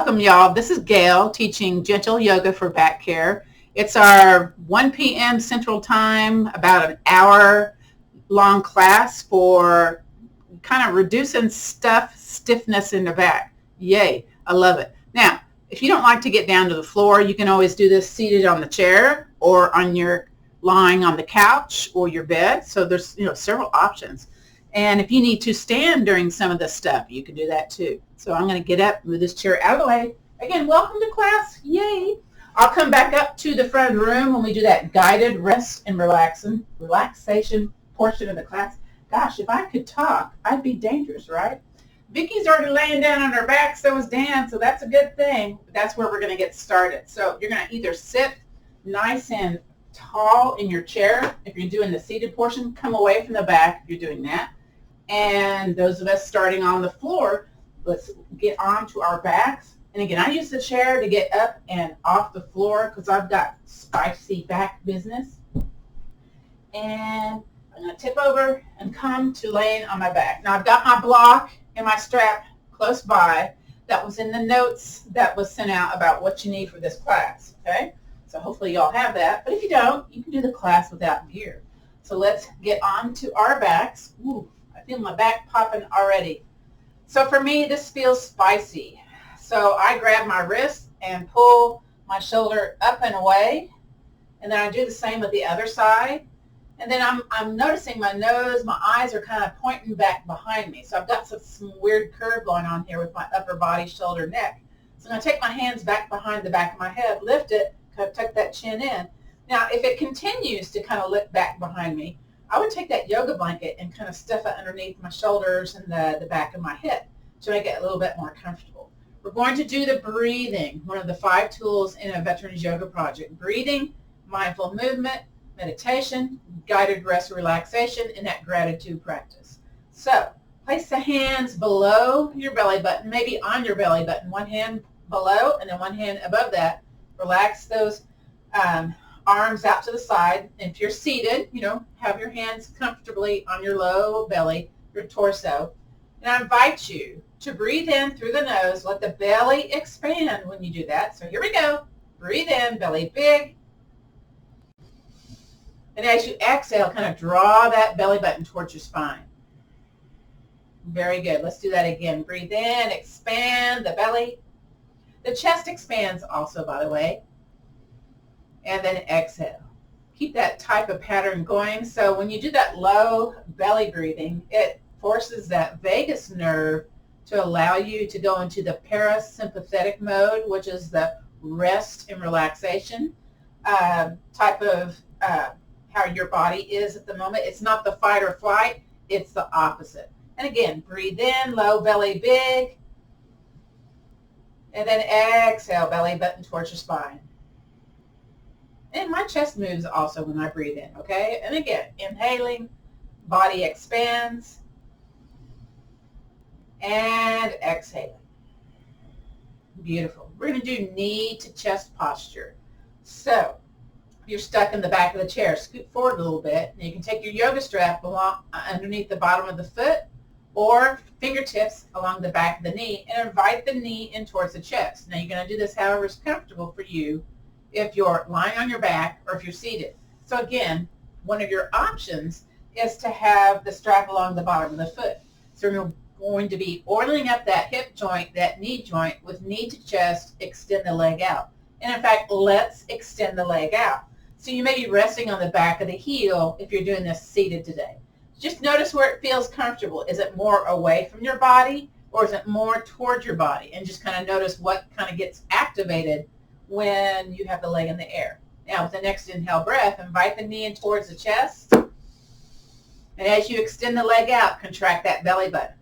Welcome, y'all. This is Gail teaching gentle yoga for back care. It's our 1 p.m. Central Time, about an hour long class for kind of reducing stiffness in the back. Yay, I love it. Now, if you don't like to get down to the floor, you can always do this seated on the chair or on your lying on the couch or your bed. So there's several options. And if you need to stand during some of this stuff, you can do that too. So I'm going to get up, move this chair out of the way. Again, welcome to class. Yay. I'll come back up to the front room when we do that guided rest and relaxation portion of the class. Gosh, if I could talk, I'd be dangerous, right? Vicky's already laying down on her back, so is Dan, so that's a good thing. That's where we're going to get started. So you're going to either sit nice and tall in your chair. If you're doing the seated portion, come away from the back if you're doing that. And those of us starting on the floor, let's get onto our backs. And again, I use the chair to get up and off the floor because I've got spicy back business. And I'm going to tip over and come to laying on my back. Now I've got my block and my strap close by. That was in the notes that was sent out about what you need for this class. Okay, so hopefully y'all have that. But if you don't, you can do the class without gear. So let's get on to our backs. Ooh, I feel my back popping already. So for me, this feels spicy. So I grab my wrist and pull my shoulder up and away. And then I do the same with the other side. And then I'm noticing my nose, my eyes are kind of pointing back behind me. So I've got some weird curve going on here with my upper body, shoulder, neck. So I'm going to take my hands back behind the back of my head, lift it, kind of tuck that chin in. Now, if it continues to kind of lift back behind me, I would take that yoga blanket and kind of stuff it underneath my shoulders and the back of my head to make it a little bit more comfortable. We're going to do the breathing, one of the 5 tools in a Veterans Yoga Project. Breathing, mindful movement, meditation, guided rest, relaxation, and that gratitude practice. So place the hands below your belly button, maybe on your belly button, one hand below and then one hand above that. Relax those arms out to the side. And if you're seated, have your hands comfortably on your low belly, your torso. And I invite you to breathe in through the nose. Let the belly expand when you do that. So here we go. Breathe in, belly big. And as you exhale, kind of draw that belly button towards your spine. Very good. Let's do that again. Breathe in, expand the belly. The chest expands also, by the way. And then exhale. Keep that type of pattern going. So when you do that low belly breathing, it forces that vagus nerve to allow you to go into the parasympathetic mode, which is the rest and relaxation type of how your body is at the moment. It's not the fight or flight, it's the opposite. And again, breathe in, low belly big, and then exhale, belly button towards your spine. And my chest moves also when I breathe in, okay? And again, inhaling, body expands, and exhaling. Beautiful. We're going to do knee to chest posture. So if you're stuck in the back of the chair, scoot forward a little bit. And you can take your yoga strap along underneath the bottom of the foot or fingertips along the back of the knee and invite the knee in towards the chest. Now you're going to do this however is comfortable for you if you're lying on your back or if you're seated. So again, one of your options is to have the strap along the bottom of the foot. So you're going to be oiling up that hip joint, that knee joint with knee to chest, extend the leg out. And in fact, let's extend the leg out. So you may be resting on the back of the heel if you're doing this seated today. Just notice where it feels comfortable. Is it more away from your body or is it more towards your body? And just kind of notice what kind of gets activated when you have the leg in the air. Now with the next inhale breath, invite the knee in towards the chest. And as you extend the leg out, contract that belly button.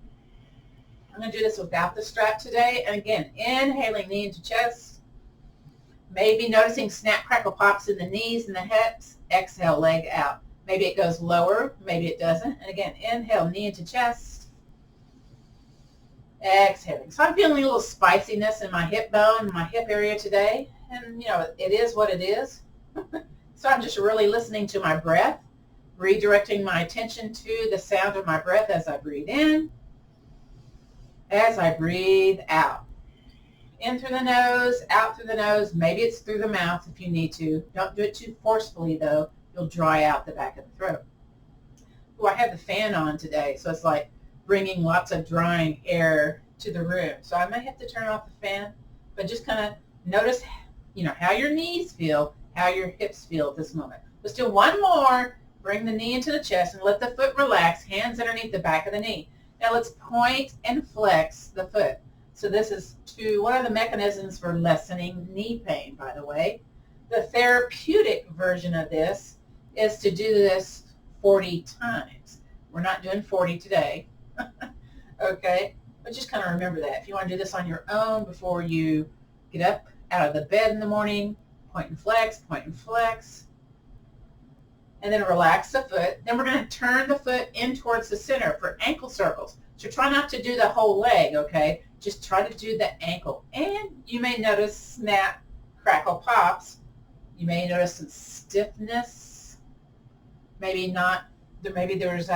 I'm going to do this without the strap today. And again, inhaling knee into chest. Maybe noticing snap, crackle, pops in the knees and the hips. Exhale, leg out. Maybe it goes lower, maybe it doesn't. And again, inhale, knee into chest. Exhaling. So I'm feeling a little spiciness in my hip bone, my hip area today. And, it is what it is. So I'm just really listening to my breath, redirecting my attention to the sound of my breath as I breathe in, as I breathe out. In through the nose, out through the nose. Maybe it's through the mouth if you need to. Don't do it too forcefully, though. You'll dry out the back of the throat. Oh, I have the fan on today, so it's like bringing lots of drying air to the room. So I may have to turn off the fan, but just kind of notice, how your knees feel, how your hips feel at this moment. Let's do one more. Bring the knee into the chest and let the foot relax, hands underneath the back of the knee. Now let's point and flex the foot. So this is one of the mechanisms for lessening knee pain, by the way. The therapeutic version of this is to do this 40 times. We're not doing 40 today, okay? But just kind of remember that. If you want to do this on your own before you get up out of the bed in the morning, point and flex, and then relax the foot. Then we're going to turn the foot in towards the center for ankle circles. So try not to do the whole leg, okay? Just try to do the ankle. And you may notice snap, crackle, pops. You may notice some stiffness. Maybe not. Maybe there's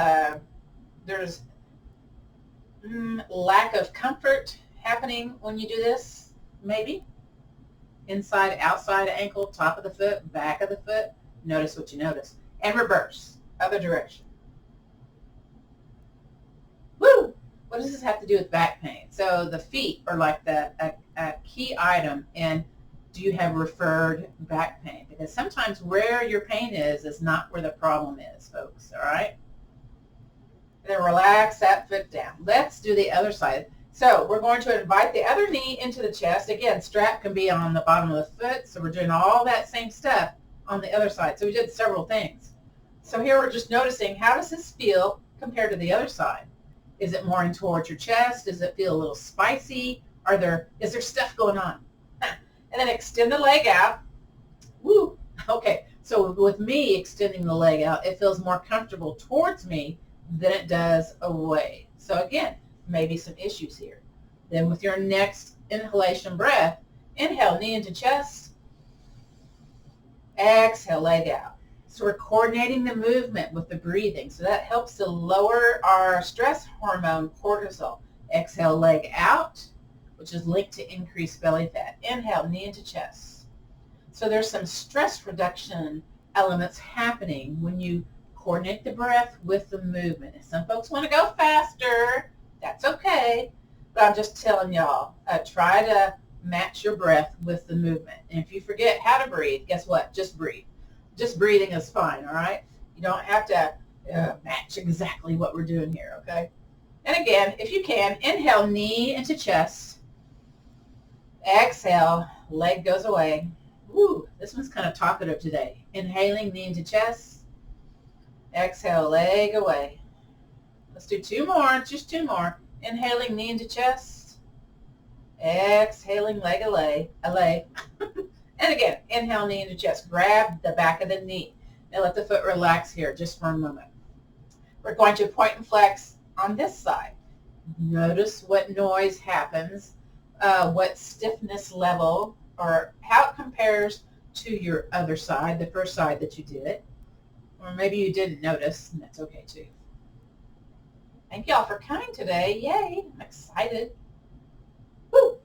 lack of comfort happening when you do this. Maybe. Inside, outside ankle, top of the foot, back of the foot. Notice what you notice. And reverse, other direction. Woo! What does this have to do with back pain? So the feet are like a key item in do you have referred back pain? Because sometimes where your pain is not where the problem is, folks, all right? And then relax that foot down. Let's do the other side. So we're going to invite the other knee into the chest. Again, strap can be on the bottom of the foot, so we're doing all that same stuff on the other side. So we did several things. So here we're just noticing, how does this feel compared to the other side? Is it more in towards your chest? Does it feel a little spicy? Is there stuff going on? And then extend the leg out. Woo! Okay, so with me extending the leg out, it feels more comfortable towards me than it does away. So again, maybe some issues here. Then with your next inhalation breath, inhale, knee into chest. Exhale, leg out. So we're coordinating the movement with the breathing. So that helps to lower our stress hormone, cortisol. Exhale, leg out, which is linked to increased belly fat. Inhale, knee into chest. So there's some stress reduction elements happening when you coordinate the breath with the movement. If some folks want to go faster, that's okay. But I'm just telling y'all, try to match your breath with the movement. And if you forget how to breathe, guess what? Just breathe. Just breathing is fine, all right? You don't have to match exactly what we're doing here, okay? And again, if you can, inhale, knee into chest. Exhale, leg goes away. Woo, this one's kind of talkative today. Inhaling, knee into chest. Exhale, leg away. Let's do two more, just two more. Inhaling, knee into chest. Exhaling, leg away. And again, inhale, knee into chest. Grab the back of the knee. Now let the foot relax here just for a moment. We're going to point and flex on this side. Notice what noise happens, what stiffness level, or how it compares to your other side, the first side that you did it. Or maybe you didn't notice, and that's okay too. Thank y'all for coming today. Yay, I'm excited. Woo!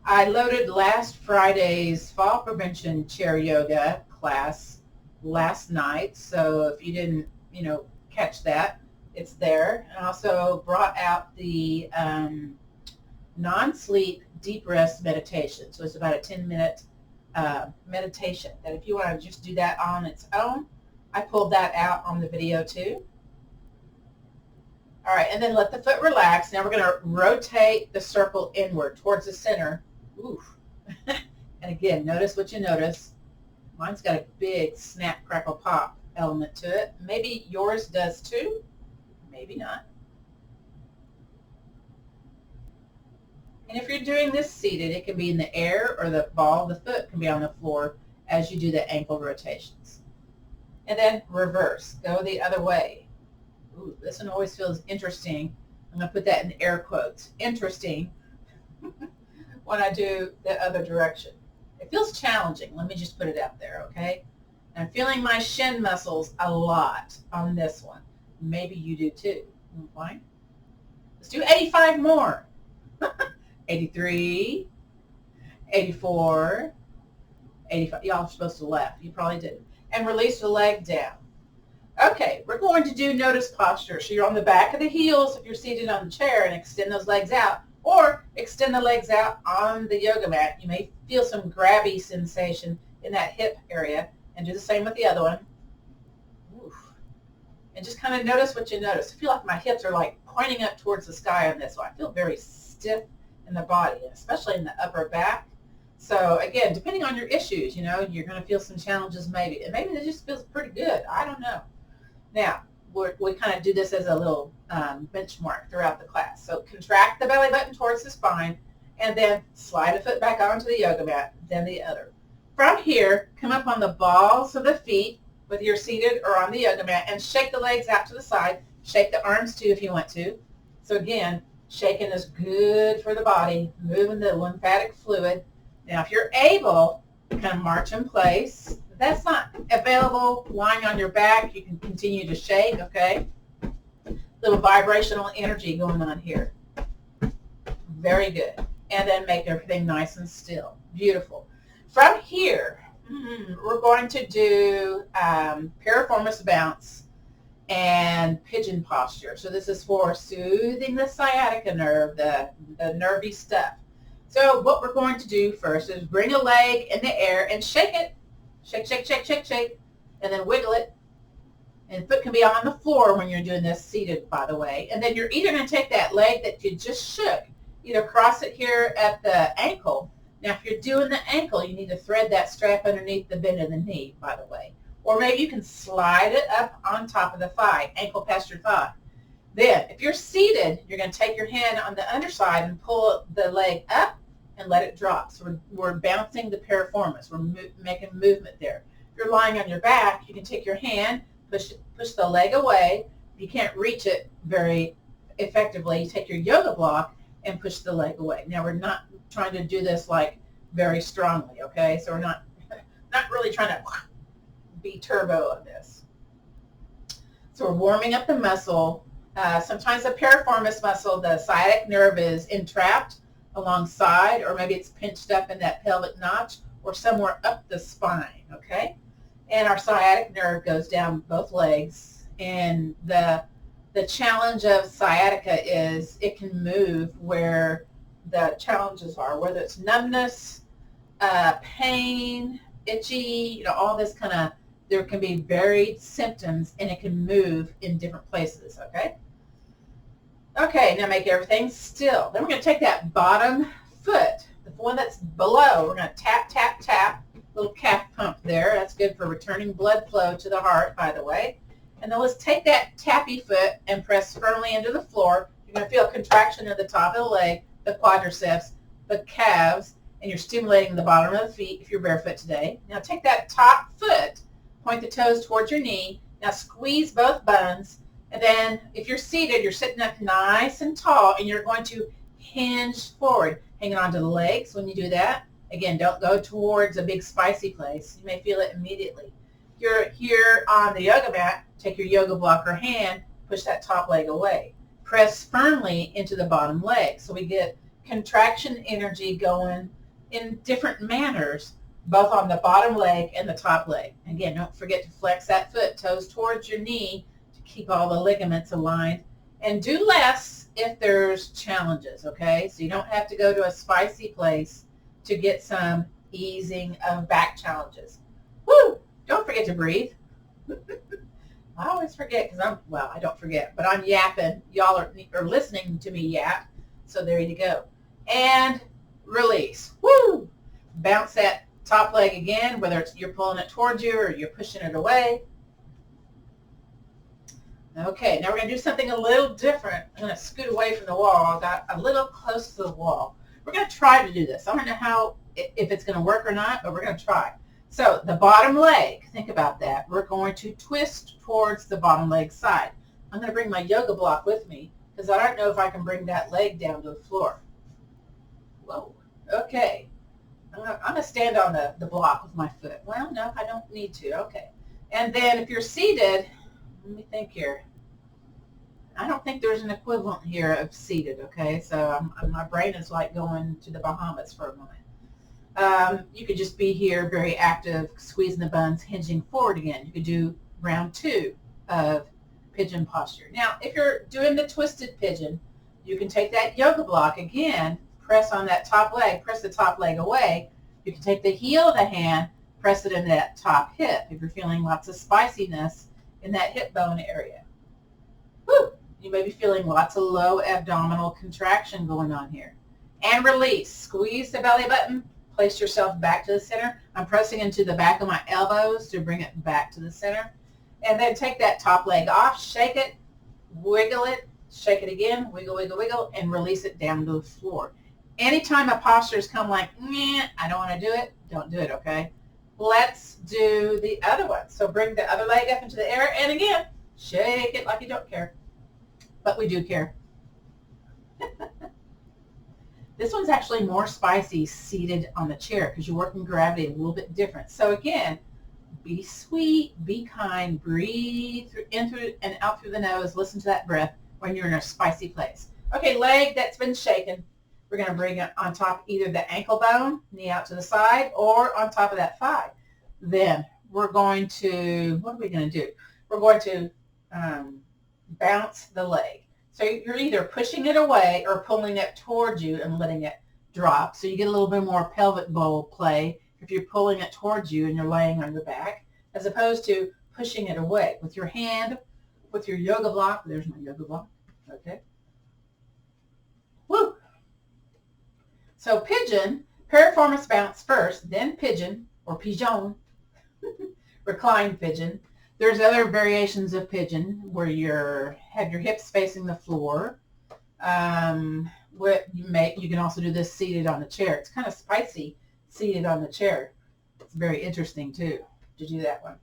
I loaded last Friday's fall prevention chair yoga class last night, so if you didn't, catch that, it's there. And I also brought out the non-sleep deep rest meditation. So it's about a 10-minute meditation that if you want to just do that on its own, I pulled that out on the video too. All right, and then let the foot relax. Now we're going to rotate the circle inward towards the center. Oof. And again, notice what you notice. Mine's got a big snap, crackle, pop element to it. Maybe yours does too. Maybe not. And if you're doing this seated, it can be in the air or the ball of the foot can be on the floor as you do the ankle rotations. And then reverse. Go the other way. Ooh, this one always feels interesting. I'm going to put that in air quotes. Interesting when I do the other direction. It feels challenging. Let me just put it out there, okay? I'm feeling my shin muscles a lot on this one. Maybe you do too. Okay? Let's do 85 more. 83, 84, 85. Y'all are supposed to laugh. You probably didn't. And release the leg down. Okay, we're going to do notice posture. So you're on the back of the heels if you're seated on the chair, and extend those legs out, or extend the legs out on the yoga mat. You may feel some grabby sensation in that hip area, and do the same with the other one. Oof. And just kind of notice what you notice. I feel like my hips are like pointing up towards the sky on this, so I feel very stiff in the body, especially in the upper back. So again, depending on your issues, you know, you're going to feel some challenges maybe, and maybe it just feels pretty good. I don't know. Now, we kind of do this as a little benchmark throughout the class. So contract the belly button towards the spine, and then slide a foot back onto the yoga mat, then the other. From here, come up on the balls of the feet, whether you're seated or on the yoga mat, and shake the legs out to the side. Shake the arms too if you want to. So again, shaking is good for the body, moving the lymphatic fluid. Now, if you're able, kind of march in place. If that's not available, lying on your back, you can continue to shake, okay? Little vibrational energy going on here. Very good. And then make everything nice and still. Beautiful. From here, we're going to do piriformis bounce and pigeon posture. So this is for soothing the sciatica nerve, the nervy stuff. So what we're going to do first is bring a leg in the air and shake it. Shake, shake, shake, shake, shake. And then wiggle it. And the foot can be on the floor when you're doing this seated, by the way. And then you're either going to take that leg that you just shook, either cross it here at the ankle. Now, if you're doing the ankle, you need to thread that strap underneath the bend of the knee, by the way. Or maybe you can slide it up on top of the thigh, ankle past your thigh. Then, if you're seated, you're going to take your hand on the underside and pull the leg up and let it drop. So we're bouncing the piriformis. We're making movement there. If you're lying on your back, you can take your hand, push the leg away. If you can't reach it very effectively, you take your yoga block and push the leg away. Now, we're not trying to do this like very strongly, okay? So we're not really trying to be turbo on this. So we're warming up the muscle. Sometimes the piriformis muscle, the sciatic nerve, is entrapped alongside, or maybe it's pinched up in that pelvic notch or somewhere up the spine, okay? And our sciatic nerve goes down both legs. And the challenge of sciatica is it can move where the challenges are, whether it's numbness, pain, itchy, all this kind of, there can be varied symptoms, and it can move in different places, okay? Okay, now make everything still. Then we're going to take that bottom foot, the one that's below. We're going to tap, tap, tap, little calf pump there. That's good for returning blood flow to the heart, by the way. And then let's take that tappy foot and press firmly into the floor. You're going to feel a contraction of the top of the leg, the quadriceps, the calves, and you're stimulating the bottom of the feet if you're barefoot today. Now take that top foot, point the toes towards your knee. Now squeeze both buns. And then if you're seated, you're sitting up nice and tall, and you're going to hinge forward, hanging onto the legs when you do that. Again, don't go towards a big spicy place. You may feel it immediately. If you're here on the yoga mat, take your yoga block or hand, push that top leg away. Press firmly into the bottom leg. So we get contraction energy going in different manners, both on the bottom leg and the top leg. Again, don't forget to flex that foot, toes towards your knee, to keep all the ligaments aligned. And do less if there's challenges, okay? So you don't have to go to a spicy place to get some easing of back challenges. Woo! Don't forget to breathe. I always forget because I don't forget, but I'm yapping. Y'all are listening to me yap. So there you go. And release. Woo! Bounce that top leg again, whether it's you're pulling it towards you or you're pushing it away. Okay, now we're going to do something a little different. I'm going to scoot away from the wall. I got a little close to the wall. We're going to try to do this. I don't know if it's going to work or not, but we're going to try. So the bottom leg, think about that. We're going to twist towards the bottom leg side. I'm going to bring my yoga block with me because I don't know if I can bring that leg down to the floor. Whoa. Okay. I'm going to stand on the block with my foot. Well, no, I don't need to. Okay. And then if you're seated, let me think here. I don't think there's an equivalent here of seated, okay? So my brain is like going to the Bahamas for a moment. You could just be here very active, squeezing the buns, hinging forward again. You could do round 2 of pigeon posture. Now, if you're doing the twisted pigeon, you can take that yoga block again, press on that top leg, press the top leg away. You can take the heel of the hand, press it in that top hip if you're feeling lots of spiciness in that hip bone area. Woo! You may be feeling lots of low abdominal contraction going on here. And release. Squeeze the belly button. Place yourself back to the center. I'm pressing into the back of my elbows to bring it back to the center. And then take that top leg off, shake it, wiggle it, shake it again, wiggle, wiggle, wiggle, and release it down to the floor. Anytime a postures come like, I don't want to do it, don't do it, okay? Let's do the other one. So bring the other leg up into the air, and again, shake it like you don't care. But we do care. This one's actually more spicy seated on the chair because you're working gravity a little bit different. So again, be sweet, be kind, breathe in through and out through the nose. Listen to that breath when you're in a spicy place. Okay, leg that's been shaken. We're going to bring it on top either the ankle bone, knee out to the side, or on top of that thigh. Then we're going to, what are we going to do? We're going to bounce the leg. So you're either pushing it away or pulling it towards you and letting it drop. So you get a little bit more pelvic bowl play if you're pulling it towards you and you're laying on your back, as opposed to pushing it away with your hand, with your yoga block. There's my yoga block. Okay. Woo. So pigeon, piriformis bounce first, then pigeon or pigeon, recline pigeon. There's other variations of pigeon where you have your hips facing the floor. What you can also do this seated on the chair. It's kind of spicy seated on the chair. It's very interesting too to do that one.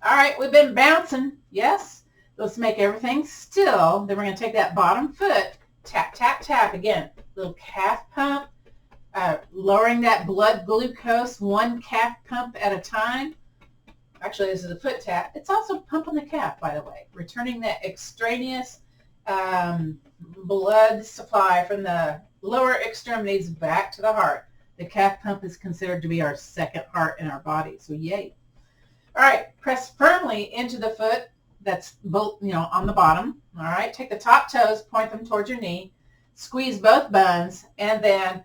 All right, we've been bouncing. Yes. Let's make everything still. Then we're going to take that bottom foot, tap, tap, tap again. Little calf pump, lowering that blood glucose one calf pump at a time. Actually, this is a foot tap. It's also pumping the calf, by the way, returning that extraneous blood supply from the lower extremities back to the heart. The calf pump is considered to be our second heart in our body, so yay. All right, press firmly into the foot that's both, on the bottom. All right, take the top toes, point them towards your knee, squeeze both buns, and then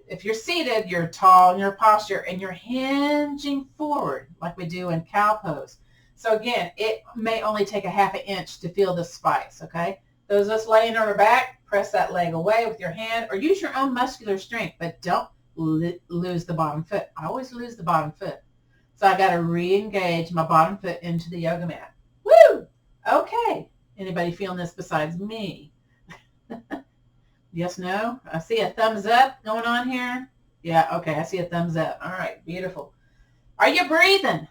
if you're seated, you're tall in your posture, and you're hinging forward like we do in cow pose. So again, it may only take a half an inch to feel the spice, okay? Those of us laying on our back, press that leg away with your hand, or use your own muscular strength, but don't lose the bottom foot. I always lose the bottom foot. So I got to re-engage my bottom foot into the yoga mat. Woo! Okay. Anybody feeling this besides me? Yes, no? I see a thumbs up going on here. Yeah, okay, I see a thumbs up. All right, beautiful. Are you breathing?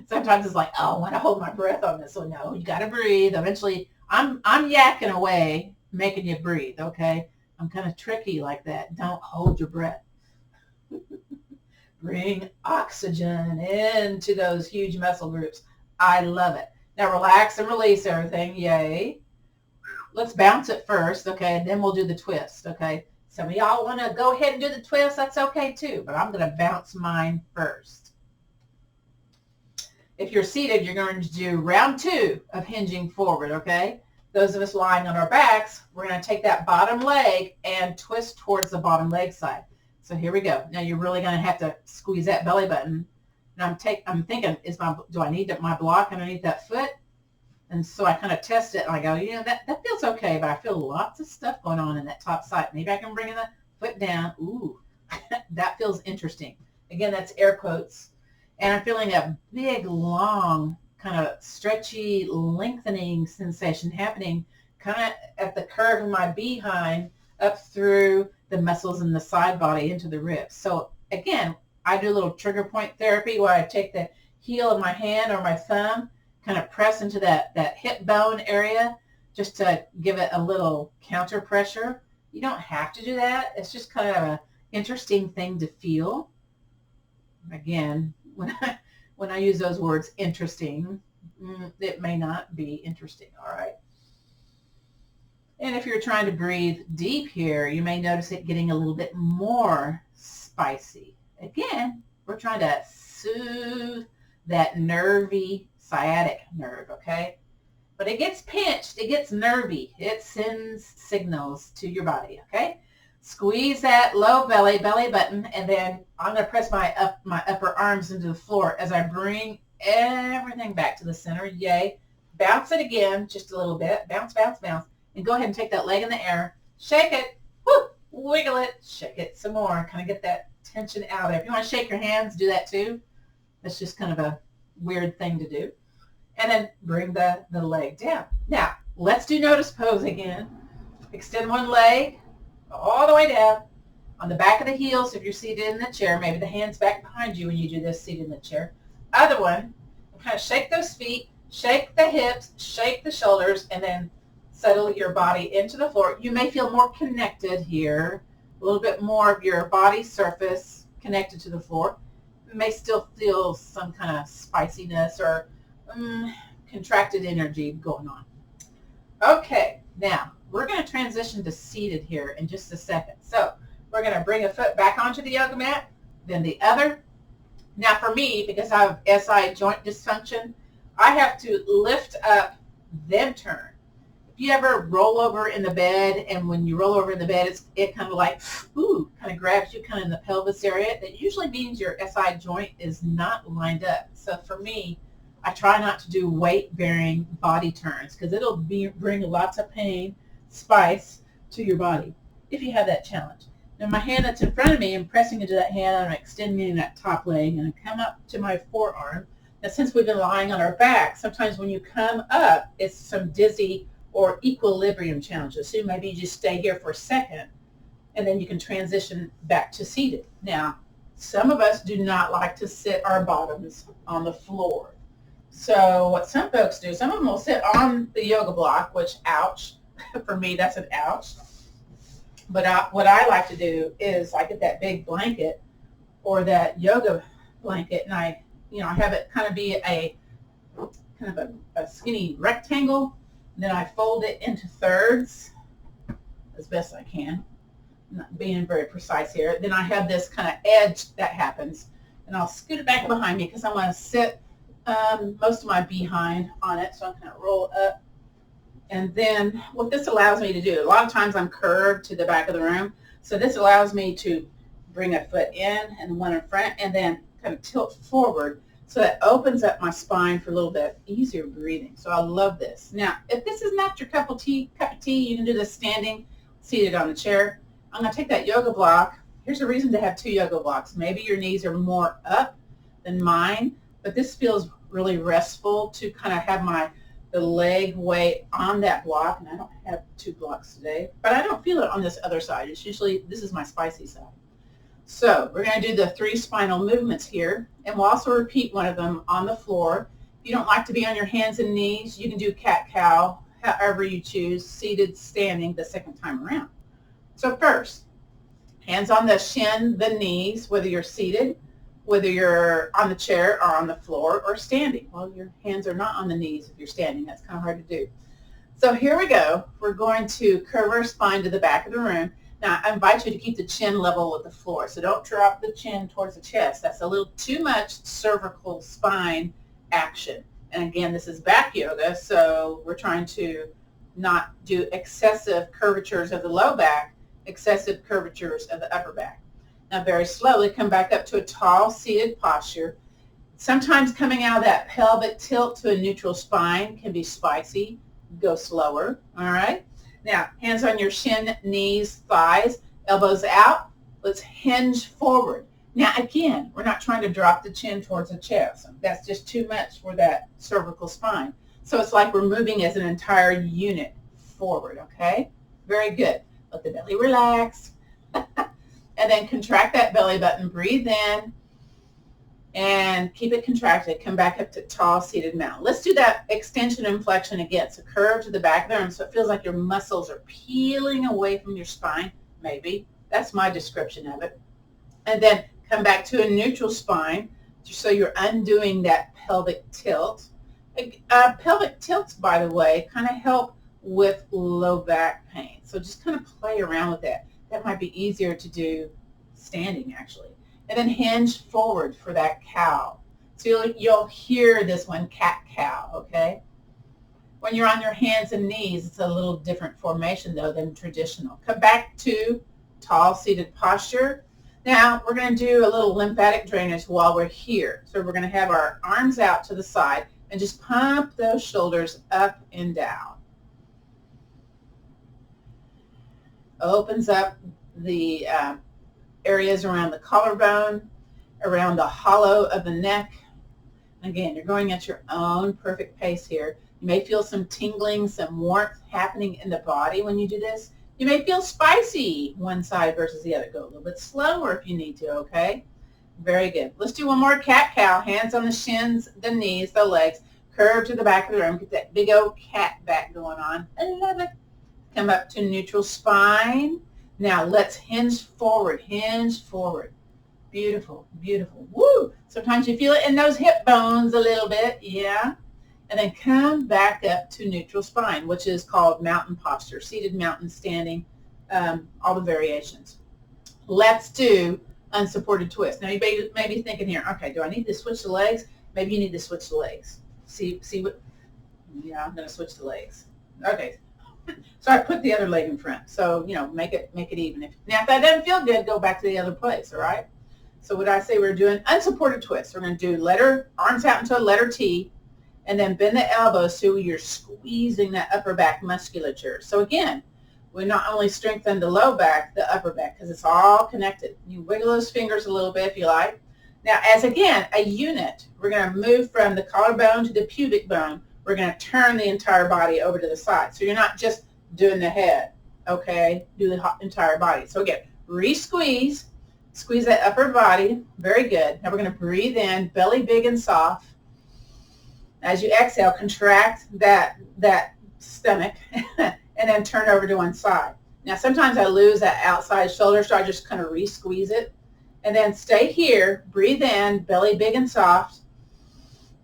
Sometimes it's like, oh, I want to hold my breath on this one. No, you got to breathe. Eventually, I'm yakking away, making you breathe, okay? I'm kind of tricky like that. Don't hold your breath. Bring oxygen into those huge muscle groups. I love it. Now relax and release everything. Yay. Let's bounce it first, okay, and then we'll do the twist, okay? Some of y'all want to go ahead and do the twist. That's okay too, but I'm going to bounce mine first. If you're seated, you're going to do round 2 of hinging forward, okay? Those of us lying on our backs, we're going to take that bottom leg and twist towards the bottom leg side. So here we go. Now you're really going to have to squeeze that belly button. And I'm thinking, do I need my block underneath that foot? And so I kind of test it, and I go, that feels okay, but I feel lots of stuff going on in that top side. Maybe I can bring the foot down. Ooh, that feels interesting. Again, that's air quotes. And I'm feeling a big, long, kind of stretchy, lengthening sensation happening kind of at the curve of my behind up through the muscles in the side body into the ribs. So again, I do a little trigger point therapy where I take the heel of my hand or my thumb, kind of press into that hip bone area just to give it a little counter pressure. You don't have to do that. It's just kind of an interesting thing to feel. Again, when I use those words, interesting, it may not be interesting, all right? And if you're trying to breathe deep here, you may notice it getting a little bit more spicy. Again, we're trying to soothe that nervy sciatic nerve, okay? But it gets pinched, it gets nervy. It sends signals to your body, okay? Squeeze that low belly button, and then I'm going to press my upper arms into the floor as I bring everything back to the center. Yay. Bounce it again, just a little bit. Bounce, bounce, bounce. And go ahead and take that leg in the air. Shake it. Woo, wiggle it. Shake it some more. Kind of get that tension out of there. If you want to shake your hands, do that too. That's just kind of a weird thing to do. And then bring the leg down. Now, let's do notice pose again. Extend one leg all the way down on the back of the heels if you're seated in the chair. Maybe the hands back behind you when you do this seated in the chair. Other one, kind of shake those feet, shake the hips, shake the shoulders, and then settle your body into the floor. You may feel more connected here, a little bit more of your body surface connected to the floor. You may still feel some kind of spiciness or contracted energy going on. Okay, now we're going to transition to seated here in just a second. So we're going to bring a foot back onto the yoga mat, then the other. Now for me, because I have SI joint dysfunction, I have to lift up, then turn. If you ever roll over in the bed, and when you roll over in the bed, it kind of like, kind of grabs you kind of in the pelvis area. That usually means your SI joint is not lined up. So for me, I try not to do weight-bearing body turns because it'll bring lots of pain, spice to your body if you have that challenge. Now my hand that's in front of me, I'm pressing into that hand, I'm extending that top leg, and I come up to my forearm. Now since we've been lying on our back, sometimes when you come up, it's some dizzy or equilibrium challenges. So maybe you just stay here for a second, and then you can transition back to seated. Now, some of us do not like to sit our bottoms on the floor. So what some folks do, some of them will sit on the yoga block, which, ouch, for me that's an ouch. But what I like to do is I get that big blanket or that yoga blanket, and I have it kind of be a kind of a skinny rectangle. And then I fold it into thirds as best I can. I'm not being very precise here. Then I have this kind of edge that happens, and I'll scoot it back behind me because I want to sit most of my behind on it. So I'm going to roll up. And then what this allows me to do, a lot of times I'm curved to the back of the room. So this allows me to bring a foot in and one in front and then kind of tilt forward. So that opens up my spine for a little bit easier breathing. So I love this. Now, if this is not your cup of tea, you can do this standing, seated on a chair. I'm going to take that yoga block. Here's a reason to have two yoga blocks. Maybe your knees are more up than mine, but this feels really restful to kind of have the leg weight on that block. And I don't have two blocks today, but I don't feel it on this other side. It's usually, this is my spicy side. So we're going to do the 3 spinal movements here, and we'll also repeat one of them on the floor. If you don't like to be on your hands and knees, you can do cat-cow, however you choose, seated, standing the second time around. So first, hands on the shin, the knees, whether you're seated, whether you're on the chair or on the floor or standing. Well, your hands are not on the knees if you're standing. That's kind of hard to do. So here we go. We're going to curve our spine to the back of the room. Now, I invite you to keep the chin level with the floor, so don't drop the chin towards the chest. That's a little too much cervical spine action. And again, this is back yoga, so we're trying to not do excessive curvatures of the low back, excessive curvatures of the upper back. Now, very slowly come back up to a tall seated posture. Sometimes coming out of that pelvic tilt to a neutral spine can be spicy. Go slower, all right? Now, hands on your shin, knees, thighs, elbows out. Let's hinge forward. Now, again, we're not trying to drop the chin towards the chest. That's just too much for that cervical spine. So it's like we're moving as an entire unit forward, okay? Very good. Let the belly relax. And then contract that belly button. Breathe in. And keep it contracted. Come back up to tall seated mount. Let's do that extension and flexion again. So curve to the back of the arm so it feels like your muscles are peeling away from your spine, maybe. That's my description of it. And then come back to a neutral spine so you're undoing that pelvic tilt. Pelvic tilts, by the way, kind of help with low back pain. So just kind of play around with that. That might be easier to do standing, actually. And then hinge forward for that cow. So you'll hear this one, cat-cow, okay? When you're on your hands and knees, it's a little different formation, though, than traditional. Come back to tall seated posture. Now, we're going to do a little lymphatic drainage while we're here. So we're going to have our arms out to the side and just pump those shoulders up and down. Opens up the areas around the collarbone, around the hollow of the neck. Again, you're going at your own perfect pace here. You may feel some tingling, some warmth happening in the body when you do this. You may feel spicy one side versus the other. Go a little bit slower if you need to, okay? Very good. Let's do one more cat-cow. Hands on the shins, the knees, the legs. Curve to the back of the room. Get that big old cat back going on. I love it. Come up to neutral spine. Now let's hinge forward. Hinge forward. Beautiful, beautiful. Woo! Sometimes you feel it in those hip bones a little bit. Yeah. And then come back up to neutral spine, which is called mountain posture, seated mountain, standing, all the variations. Let's do unsupported twist. Now you may be thinking here, okay, do I need to switch the legs? Maybe you need to switch the legs. See what? Yeah, I'm going to switch the legs. Okay. So I put the other leg in front. So, make it even. Now, if that doesn't feel good, go back to the other place, all right? So what I say we're doing unsupported twist. We're going to do arms out into a letter T, and then bend the elbows so you're squeezing that upper back musculature. So again, we not only strengthen the low back, the upper back, because it's all connected. You wiggle those fingers a little bit if you like. Now, as again, a unit, we're going to move from the collarbone to the pubic bone. We're going to turn the entire body over to the side. So you're not just doing the head, okay? Do the entire body. So again, re-squeeze. Squeeze that upper body. Very good. Now we're going to breathe in, belly big and soft. As you exhale, contract that stomach and then turn over to one side. Now sometimes I lose that outside shoulder, so I just kind of re-squeeze it. And then stay here, breathe in, belly big and soft.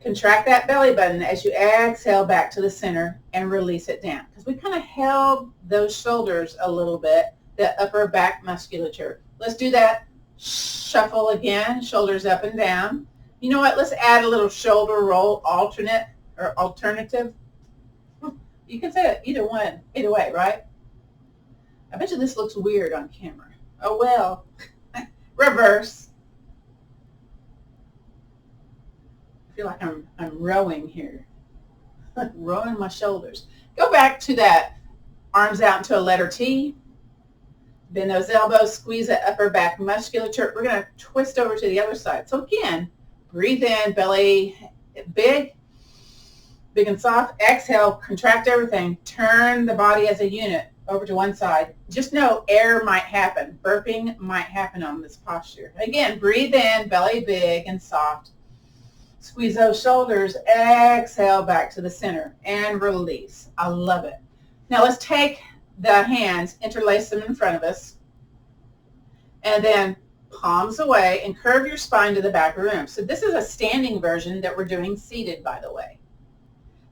Contract that belly button as you exhale back to the center and release it down. Because we kind of held those shoulders a little bit, that upper back musculature. Let's do that shuffle again, shoulders up and down. You know what? Let's add a little shoulder roll alternate or alternative. You can say it either way, right? I bet you this looks weird on camera. Oh well. Reverse. I feel like I'm rowing here. Rowing my shoulders. Go back to that arms out into a letter T. Bend those elbows, squeeze that upper back musculature. We're going to twist over to the other side. So again, breathe in, belly big and soft. Exhale, contract everything. Turn the body as a unit over to one side. Just know air might happen. Burping might happen on this posture. Again, breathe in, belly big and soft. Squeeze those shoulders. Exhale back to the center and release. I love it. Now let's take the hands, interlace them in front of us, and then palms away and curve your spine to the back of the room. So this is a standing version that we're doing seated, by the way.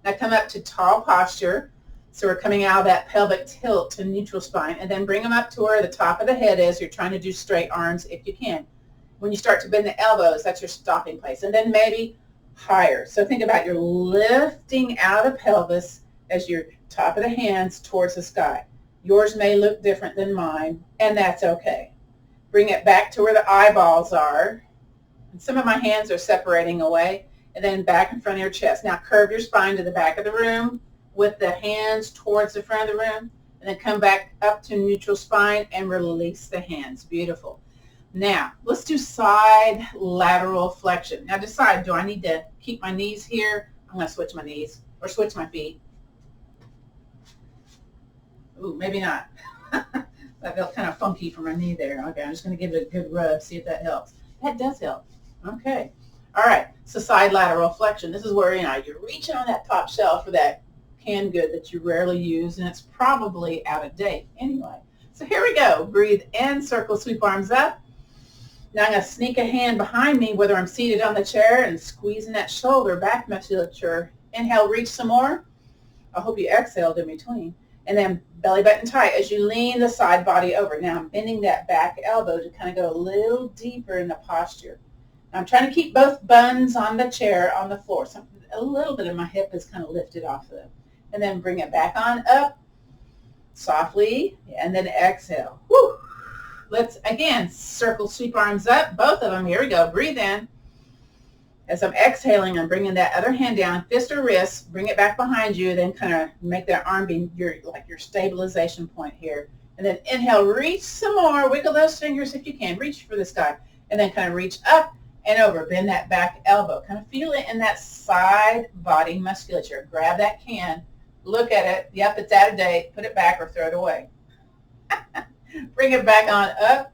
Now come up to tall posture. So we're coming out of that pelvic tilt to neutral spine, and then bring them up to where the top of the head is. You're trying to do straight arms if you can. When you start to bend the elbows, that's your stopping place, and then maybe higher. So think about you're lifting out of the pelvis as your top of the hands towards the sky. Yours may look different than mine, and that's okay. Bring it back to where the eyeballs are. And some of my hands are separating away, and then back in front of your chest. Now curve your spine to the back of the room with the hands towards the front of the room, and then come back up to neutral spine and release the hands. Beautiful. Now, let's do side lateral flexion. Now decide, do I need to keep my knees here? I'm going to switch my knees or switch my feet. Ooh, maybe not. That felt kind of funky for my knee there. Okay, I'm just going to give it a good rub, see if that helps. That does help. Okay. All right, so side lateral flexion. This is where, you're reaching on that top shelf for that canned good that you rarely use, and it's probably out of date anyway. So here we go. Breathe in, circle, sweep arms up. Now I'm going to sneak a hand behind me, whether I'm seated on the chair and squeezing that shoulder back musculature Inhale, reach some more. I hope you exhaled in between. And then belly button tight as you lean the side body over. Now I'm bending that back elbow to kind of go a little deeper in the posture. Now I'm trying to keep both buns on the chair on the floor. So a little bit of my hip is kind of lifted off of it. And then bring it back on up softly, and then exhale. Woo. Let's, again, circle, sweep arms up, both of them. Here we go. Breathe in. As I'm exhaling, I'm bringing that other hand down, fist or wrist, bring it back behind you, then kind of make that arm be your stabilization point here. And then inhale, reach some more. Wiggle those fingers if you can. Reach for the sky. And then kind of reach up and over. Bend that back elbow. Kind of feel it in that side body musculature. Grab that can. Look at it. Yep, it's out of date. Put it back or throw it away. Bring it back on up,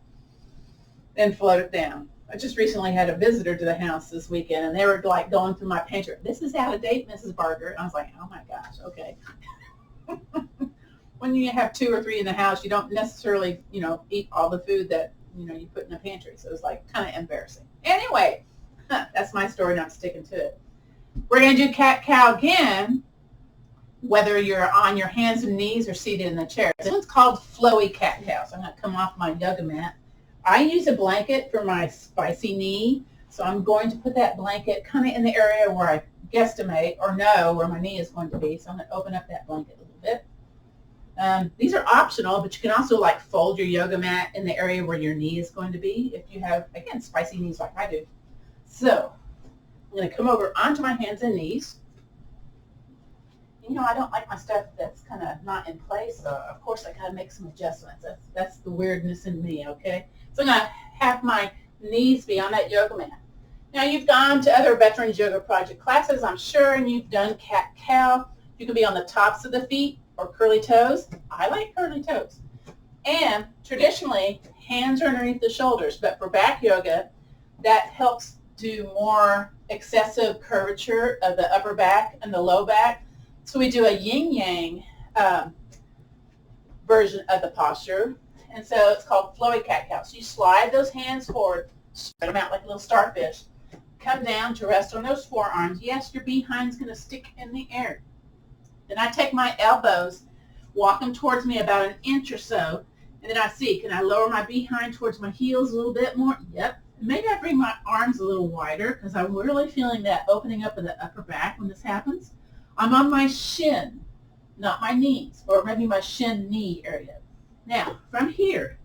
then float it down. I just recently had a visitor to the house this weekend, and they were like going through my pantry. This is out of date, Mrs. Barger. I was like, oh my gosh, okay. When you have 2 or 3 in the house, you don't necessarily, eat all the food that, you put in the pantry. So it was like kind of embarrassing. Anyway, that's my story, and I'm sticking to it. We're going to do cat-cow again, whether you're on your hands and knees or seated in the chair. This one's called flowy cat-cow. So I'm going to come off my yoga mat. I use a blanket for my spicy knee, so I'm going to put that blanket kind of in the area where I guesstimate or know where my knee is going to be. So I'm going to open up that blanket a little bit. These are optional, but you can also fold your yoga mat in the area where your knee is going to be if you have, again, spicy knees like I do. So I'm going to come over onto my hands and knees. I don't like my stuff that's kind of not in place, so of course I got to make some adjustments. That's the weirdness in me, okay? So I'm going to have my knees be on that yoga mat. Now you've gone to other Veterans Yoga Project classes, I'm sure, and you've done cat-cow. You can be on the tops of the feet or curly toes. I like curly toes. And traditionally, hands are underneath the shoulders, but for back yoga, that helps do more excessive curvature of the upper back and the low back. So we do a yin-yang version of the posture, and so it's called flowy cat-cow. So you slide those hands forward, spread them out like a little starfish, come down to rest on those forearms. Yes, your behind's going to stick in the air. Then I take my elbows, walk them towards me about an inch or so, and then I see, can I lower my behind towards my heels a little bit more? Yep. Maybe I bring my arms a little wider because I'm really feeling that opening up of the upper back when this happens. I'm on my shin, not my knees, or maybe my shin-knee area. Now, from here,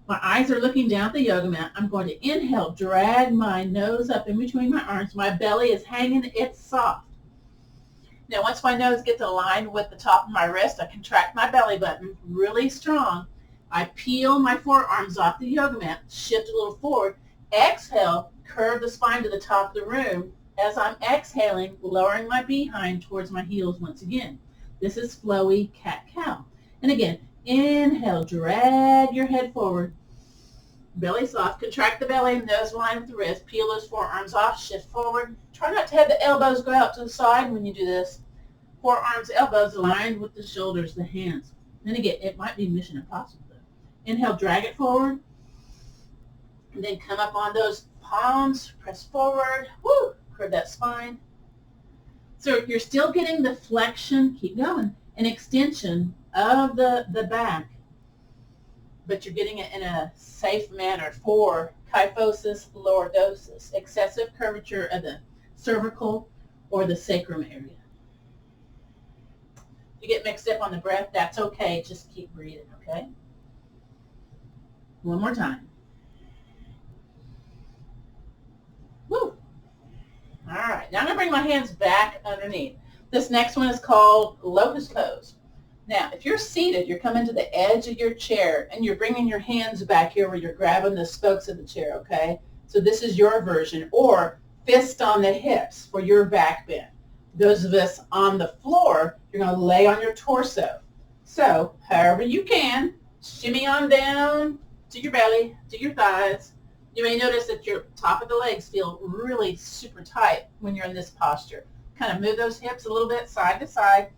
my eyes are looking down at the yoga mat. I'm going to inhale, drag my nose up in between my arms. My belly is hanging. It's soft. Now, once my nose gets aligned with the top of my wrist, I contract my belly button really strong. I peel my forearms off the yoga mat, shift a little forward, exhale, curve the spine to the top of the room. As I'm exhaling, lowering my behind towards my heels once again. This is flowy cat-cow. And again, inhale, drag your head forward, belly soft, contract the belly, nose aligned with the wrist, peel those forearms off, shift forward. Try not to have the elbows go out to the side when you do this. Forearms, elbows aligned with the shoulders, the hands. And again, it might be mission impossible though. Inhale, drag it forward, and then come up on those palms, press forward, woo! Curve that spine. So you're still getting the flexion, keep going, an extension of the back, but you're getting it in a safe manner for kyphosis, lordosis, excessive curvature of the cervical or the sacrum area. If you get mixed up on the breath, that's okay. Just keep breathing, okay? One more time. Woo! All right, now I'm going to bring my hands back underneath. This next one is called locust pose. Now, if you're seated, you're coming to the edge of your chair, and you're bringing your hands back here where you're grabbing the spokes of the chair, okay? So this is your version, or fist on the hips for your back bend. Those of us on the floor, you're going to lay on your torso. So, however you can, shimmy on down to your belly, to your thighs. You may notice that your top of the legs feel really super tight when you're in this posture. Kind of move those hips a little bit side to side.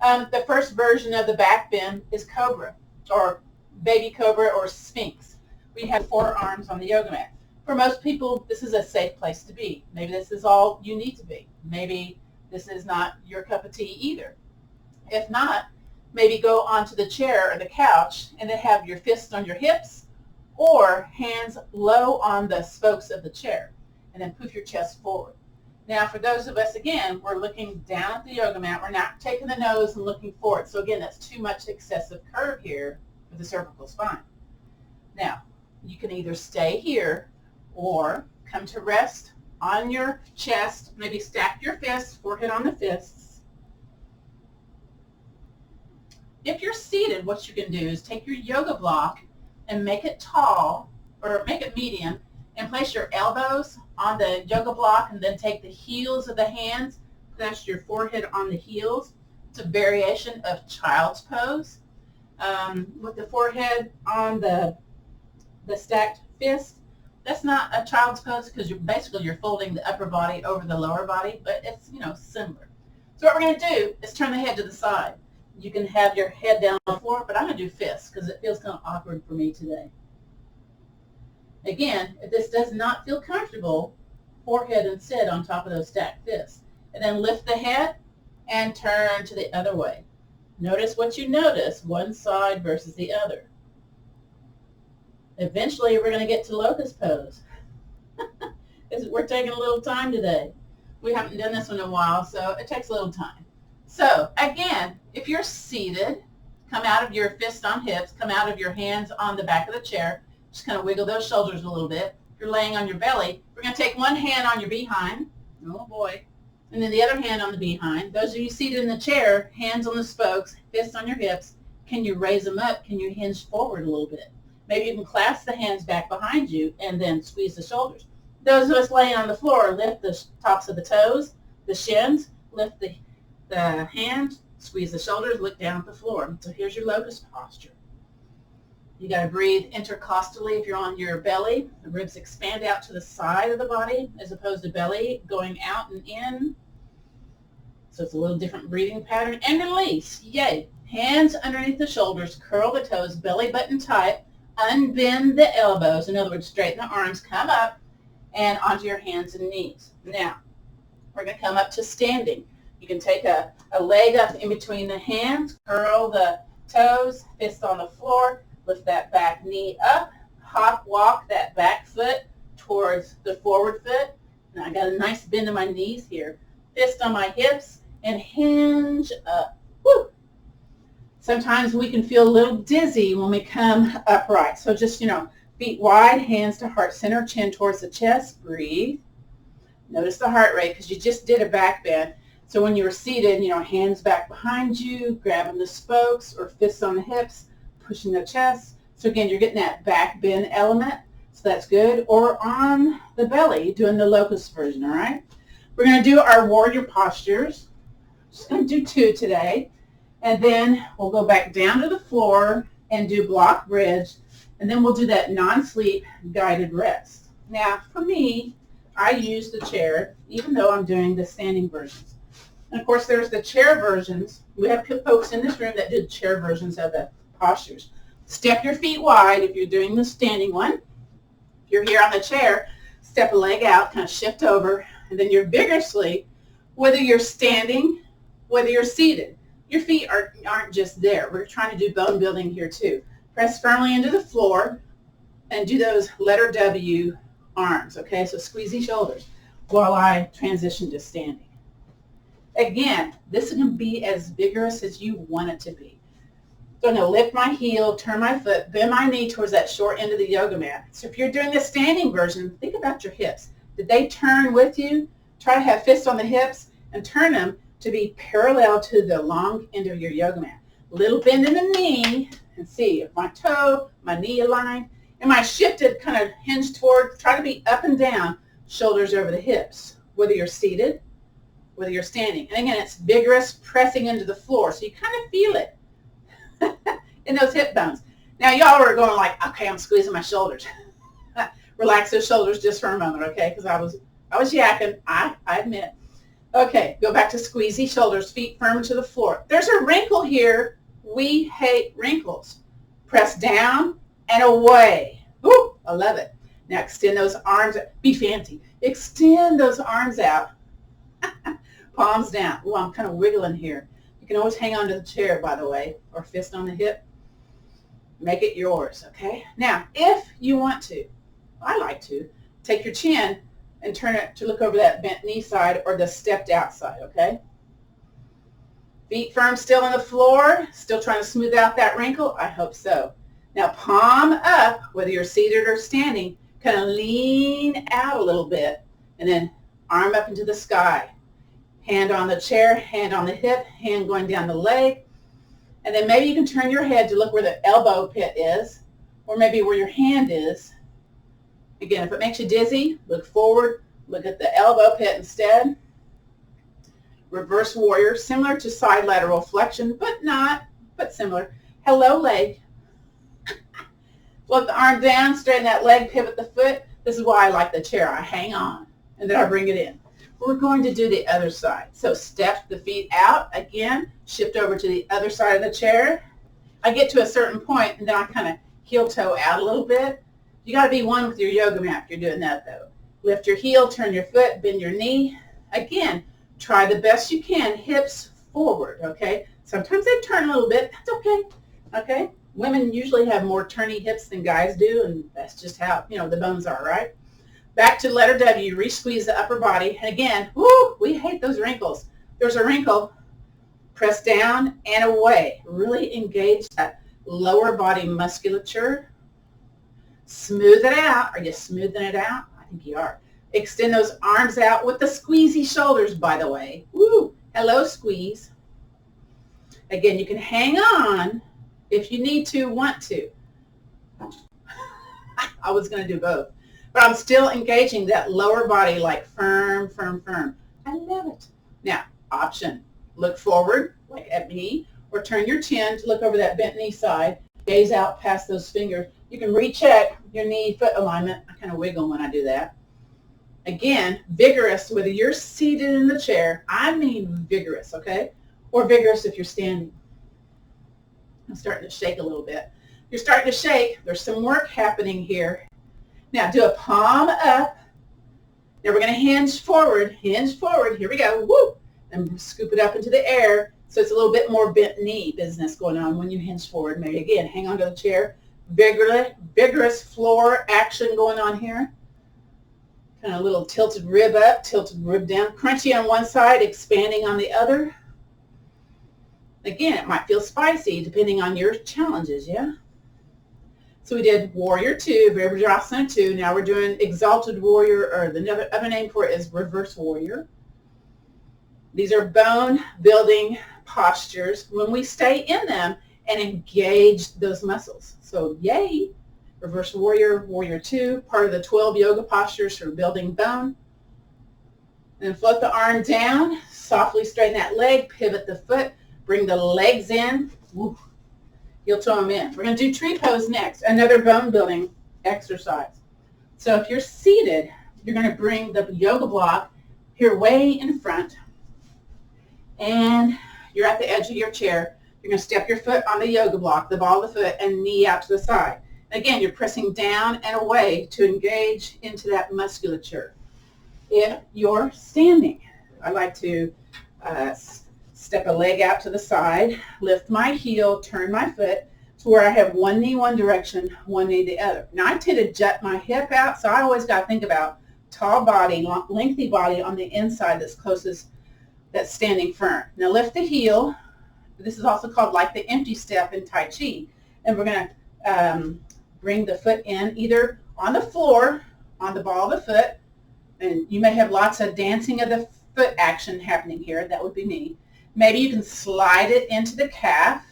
The first version of the back bend is cobra, or baby cobra, or sphinx. We have 4 arms on the yoga mat. For most people, this is a safe place to be. Maybe this is all you need to be. Maybe this is not your cup of tea either. If not, maybe go onto the chair or the couch and then have your fists on your hips or hands low on the spokes of the chair, and then poof your chest forward. Now, for those of us, again, we're looking down at the yoga mat. We're not taking the nose and looking forward. So again, that's too much excessive curve here for the cervical spine. Now, you can either stay here or come to rest on your chest. Maybe stack your fists, forehead on the fists. If you're seated, what you can do is take your yoga block and make it tall, or make it medium, and place your elbows on the yoga block, and then take the heels of the hands, place your forehead on the heels. It's a variation of child's pose. With the forehead on the stacked fist, that's not a child's pose because you're folding the upper body over the lower body, but it's, similar. So what we're going to do is turn the head to the side. You can have your head down on the floor, but I'm going to do fists because it feels kind of awkward for me today. Again, if this does not feel comfortable, forehead and sit on top of those stacked fists. And then lift the head and turn to the other way. Notice what you notice, one side versus the other. Eventually, we're going to get to locust pose. We're taking a little time today. We haven't done this one in a while, so it takes a little time. So, again, if you're seated, come out of your fist on hips, come out of your hands on the back of the chair. Just kind of wiggle those shoulders a little bit. If you're laying on your belly, we're going to take one hand on your behind. Oh, boy. And then the other hand on the behind. Those of you seated in the chair, hands on the spokes, fists on your hips. Can you raise them up? Can you hinge forward a little bit? Maybe you can clasp the hands back behind you and then squeeze the shoulders. Those of us laying on the floor, lift the tops of the toes, the shins, lift the hand, squeeze the shoulders, look down at the floor. So here's your locust posture. You got to breathe intercostally if you're on your belly. The ribs expand out to the side of the body as opposed to belly going out and in. So it's a little different breathing pattern. And release. Yay. Hands underneath the shoulders, curl the toes, belly button tight, unbend the elbows. In other words, straighten the arms, come up and onto your hands and knees. Now, we're going to come up to standing. You can take a leg up in between the hands, curl the toes, fist on the floor, lift that back knee up, hop, walk that back foot towards the forward foot. And I got a nice bend in my knees here. Fist on my hips and hinge up. Woo! Sometimes we can feel a little dizzy when we come upright. So just, feet wide, hands to heart center, chin towards the chest. Breathe. Notice the heart rate because you just did a back bend. So when you're seated, hands back behind you, grabbing the spokes or fists on the hips, pushing the chest. So again, you're getting that back bend element. So that's good. Or on the belly, doing the locust version, all right? We're going to do our warrior postures. Just going to do 2 today. And then we'll go back down to the floor and do block bridge. And then we'll do that non-sleep guided rest. Now, for me, I use the chair, even though I'm doing the standing versions. And of course, there's the chair versions. We have folks in this room that do chair versions of the postures. Step your feet wide if you're doing the standing one. If you're here on the chair, step a leg out, kind of shift over, and then you're vigorously, whether you're standing, whether you're seated. Your feet aren't just there. We're trying to do bone building here too. Press firmly into the floor and do those letter W arms, okay? So squeezy shoulders while I transition to standing. Again, this can be as vigorous as you want it to be. So I'm going to lift my heel, turn my foot, bend my knee towards that short end of the yoga mat. So if you're doing the standing version, think about your hips. Did they turn with you? Try to have fists on the hips and turn them to be parallel to the long end of your yoga mat. Little bend in the knee and see if my toe, my knee aligned. Am I shifted, kind of hinged toward, try to be up and down, shoulders over the hips, whether you're seated, whether you're standing. And again, it's vigorous pressing into the floor. So you kind of feel it in those hip bones. Now y'all are going like, okay, I'm squeezing my shoulders. Relax those shoulders just for a moment, okay? Because I was yakking, I admit. Okay, go back to squeezy shoulders, feet firm to the floor. There's a wrinkle here. We hate wrinkles. Press down and away. Ooh, I love it. Now extend those arms. Be fancy. Extend those arms out. Palms down. Oh, I'm kind of wiggling here. You can always hang on to the chair, by the way, or fist on the hip. Make it yours, okay? Now, if you want to, I like to, take your chin and turn it to look over that bent knee side or the stepped out side, okay? Feet firm still on the floor, still trying to smooth out that wrinkle? I hope so. Now, palm up, whether you're seated or standing, kind of lean out a little bit, and then arm up into the sky. Hand on the chair, hand on the hip, hand going down the leg. And then maybe you can turn your head to look where the elbow pit is, or maybe where your hand is. Again, if it makes you dizzy, look forward, look at the elbow pit instead. Reverse warrior, similar to side lateral flexion, but similar. Hello leg. Float the arm down, straighten that leg, pivot the foot. This is why I like the chair. I hang on, and then I bring it in. We're going to do the other side. So step the feet out. Again, shift over to the other side of the chair. I get to a certain point, and then I kind of heel toe out a little bit. You got to be one with your yoga mat if you're doing that, though. Lift your heel, turn your foot, bend your knee. Again, try the best you can, hips forward, okay? Sometimes they turn a little bit. That's okay, okay? Women usually have more turny hips than guys do, and that's just how, the bones are, right? Back to letter W, re-squeeze the upper body. And again, whoo, we hate those wrinkles. There's a wrinkle, press down and away. Really engage that lower body musculature. Smooth it out. Are you smoothing it out? I think you are. Extend those arms out with the squeezy shoulders, by the way. Woo, hello, squeeze. Again, you can hang on if you need to, want to. I was going to do both. But I'm still engaging that lower body like firm, firm, firm. I love it. Now, option. Look forward, like at me, or turn your chin to look over that bent knee side. Gaze out past those fingers. You can recheck your knee-foot alignment. I kind of wiggle when I do that. Again, vigorous, whether you're seated in the chair, I mean vigorous, okay? Or vigorous if you're standing. I'm starting to shake a little bit. You're starting to shake. There's some work happening here. Now do a palm up. Now we're going to hinge forward. Here we go. Woo! And scoop it up into the air. So it's a little bit more bent knee business going on when you hinge forward. Maybe again, hang on to the chair. Vigorous floor action going on here. Kind of a little tilted rib up, tilted rib down. Crunchy on one side, expanding on the other. Again, it might feel spicy depending on your challenges, yeah? So we did Warrior 2, Virabhadrasana 2. Now we're doing Exalted Warrior, or the other name for it is Reverse Warrior. These are bone building postures when we stay in them and engage those muscles. So yay, Reverse Warrior, Warrior 2, part of the 12 yoga postures for building bone. Then float the arm down, softly straighten that leg, pivot the foot, bring the legs in. Woo. Heel toe them in. We're going to do tree pose next, another bone building exercise. So if you're seated, you're going to bring the yoga block here way in front, and you're at the edge of your chair. You're going to step your foot on the yoga block, the ball of the foot, and knee out to the side. Again, you're pressing down and away to engage into that musculature. If you're standing, I like to step a leg out to the side, lift my heel, turn my foot to where I have one knee one direction, one knee the other. Now I tend to jut my hip out, so I always got to think about tall body, lengthy body on the inside that's closest, that's standing firm. Now lift the heel. This is also called like the empty step in Tai Chi. And we're going to bring the foot in either on the floor, on the ball of the foot, and you may have lots of dancing of the foot action happening here. That would be me. Maybe you can slide it into the calf.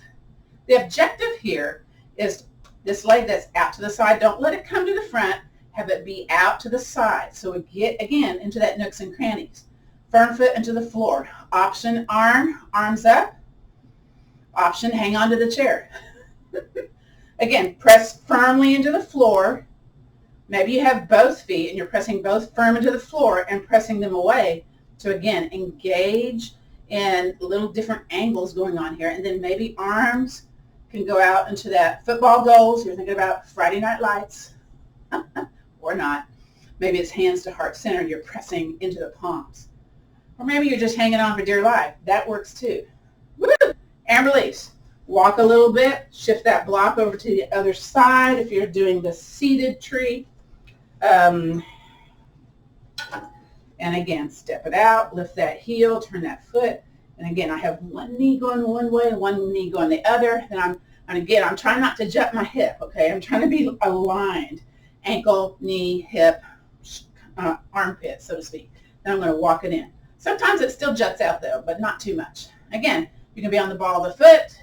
The objective here is this leg that's out to the side. Don't let it come to the front. Have it be out to the side. So we get, again, into that nooks and crannies. Firm foot into the floor. Option arms up. Option hang on to the chair. Again, press firmly into the floor. Maybe you have both feet and you're pressing both firm into the floor and pressing them away to, again, engage in little different angles going on here. And then maybe arms can go out into that football goals. You're thinking about Friday Night Lights or not. Maybe it's hands to heart center. You're pressing into the palms. Or maybe you're just hanging on for dear life. That works too. Woo! And release. Walk a little bit. Shift that block over to the other side if you're doing the seated tree. And again, step it out. Lift that heel. Turn that foot. And again, I have one knee going one way and one knee going the other. And again, I'm trying not to jut my hip, okay? I'm trying to be aligned. Ankle, knee, hip, armpit, so to speak. Then I'm going to walk it in. Sometimes it still juts out though, but not too much. Again, you can be on the ball of the foot,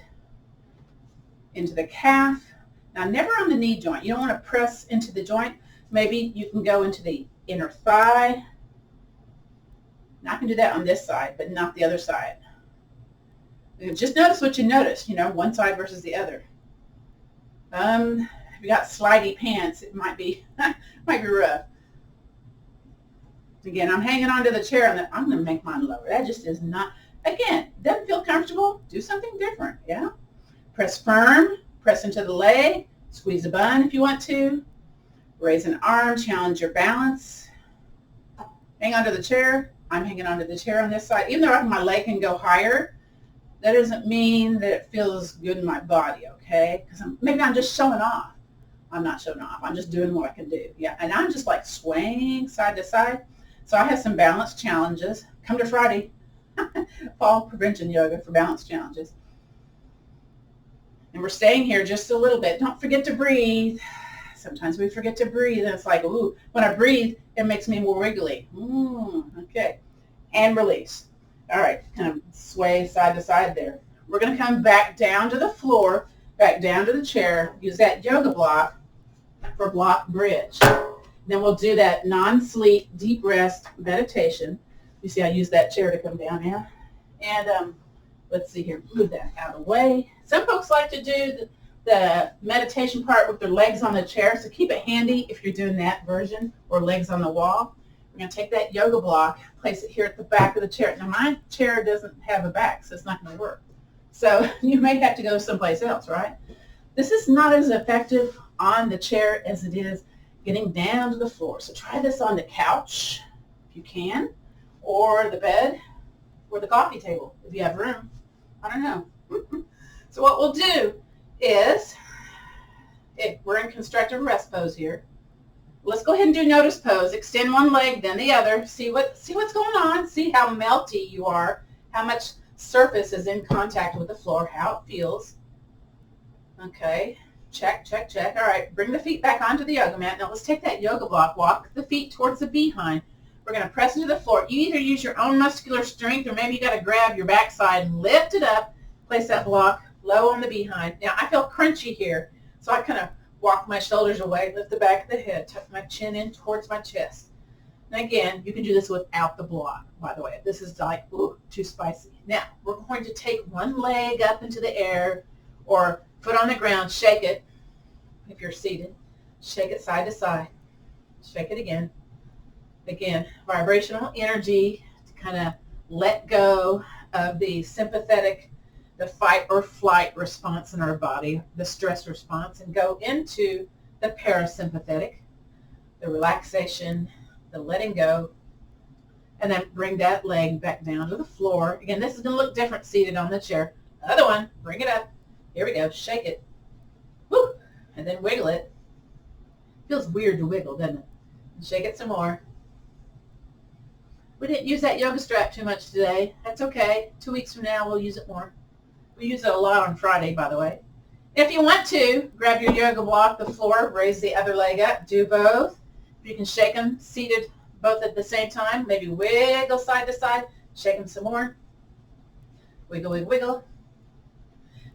into the calf. Now, never on the knee joint. You don't want to press into the joint. Maybe you can go into the inner thigh. Now, I can do that on this side, but not the other side. Just notice what you notice, you know, one side versus the other. If you got slidey pants, it might be rough. Again, I'm hanging onto the chair, and I'm going to make mine lower. That just is not, again, doesn't feel comfortable. Do something different, yeah? Press firm, press into the leg, squeeze the bun if you want to. Raise an arm, challenge your balance. Hang onto the chair. I'm hanging onto the chair on this side. Even though my leg can go higher, that doesn't mean that it feels good in my body, okay? Because maybe I'm just showing off. I'm not showing off. I'm just doing what I can do. Yeah, and I'm just like swaying side to side. So I have some balance challenges. Come to Friday, fall prevention yoga for balance challenges. And we're staying here just a little bit. Don't forget to breathe. Sometimes we forget to breathe, and it's like, ooh, when I breathe, it makes me more wiggly. Okay. And release. All right, kind of sway side to side there. We're going to come back down to the floor, back down to the chair, use that yoga block for block bridge. Then we'll do that non-sleep, deep rest meditation. You see I use that chair to come down now. And let's see here, move that out of the way. Some folks like to do the meditation part with their legs on the chair, so keep it handy if you're doing that version, or legs on the wall. We're going to take that yoga block, place it here at the back of the chair. Now, my chair doesn't have a back, so it's not going to work. So you may have to go someplace else, right? This is not as effective on the chair as it is getting down to the floor. So try this on the couch, if you can, or the bed, or the coffee table, if you have room. I don't know. So what we'll do is, if we're in constructive rest pose here, let's go ahead and do notice pose. Extend one leg, then the other. See what's going on. See how melty you are, how much surface is in contact with the floor, how it feels. Okay, check, check, check. All right, bring the feet back onto the yoga mat. Now let's take that yoga block, walk the feet towards the behind. We're going to press into the floor. You either use your own muscular strength, or maybe you got to grab your backside and lift it up, place that block low on the behind. Now I feel crunchy here, so I kind of walk my shoulders away, lift the back of the head, tuck my chin in towards my chest. And again, you can do this without the block, by the way. This is like, ooh, too spicy. Now, we're going to take one leg up into the air, or foot on the ground, shake it. If you're seated, shake it side to side. Shake it again. Again, vibrational energy to kind of let go of the sympathetic, the fight or flight response in our body, the stress response, and go into the parasympathetic, the relaxation, the letting go, and then bring that leg back down to the floor. Again, this is going to look different seated on the chair. Other one, bring it up. Here we go. Shake it. Woo! And then wiggle it. Feels weird to wiggle, doesn't it? And shake it some more. We didn't use that yoga strap too much today. That's okay. 2 weeks from now, we'll use it more. We use it a lot on Friday, by the way. If you want to, grab your yoga block, the floor, raise the other leg up. Do both. You can shake them seated both at the same time. Maybe wiggle side to side. Shake them some more. Wiggle, wiggle, wiggle.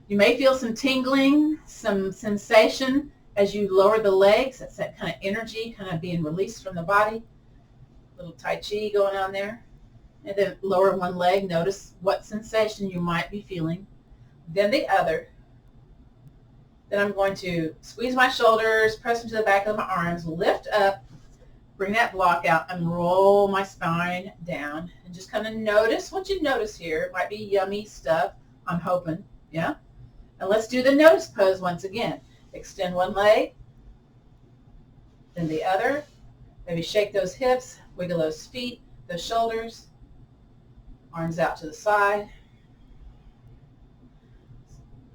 You may feel some tingling, some sensation as you lower the legs. That's that kind of energy kind of being released from the body. A little Tai Chi going on there. And then lower one leg. Notice what sensation you might be feeling. Then the other. Then I'm going to squeeze my shoulders, press into the back of my arms, lift up, bring that block out, and roll my spine down. And just kind of notice what you notice here. It might be yummy stuff, I'm hoping. Yeah? And let's do the notice pose once again. Extend one leg, then the other. Maybe shake those hips, wiggle those feet, those shoulders. Arms out to the side.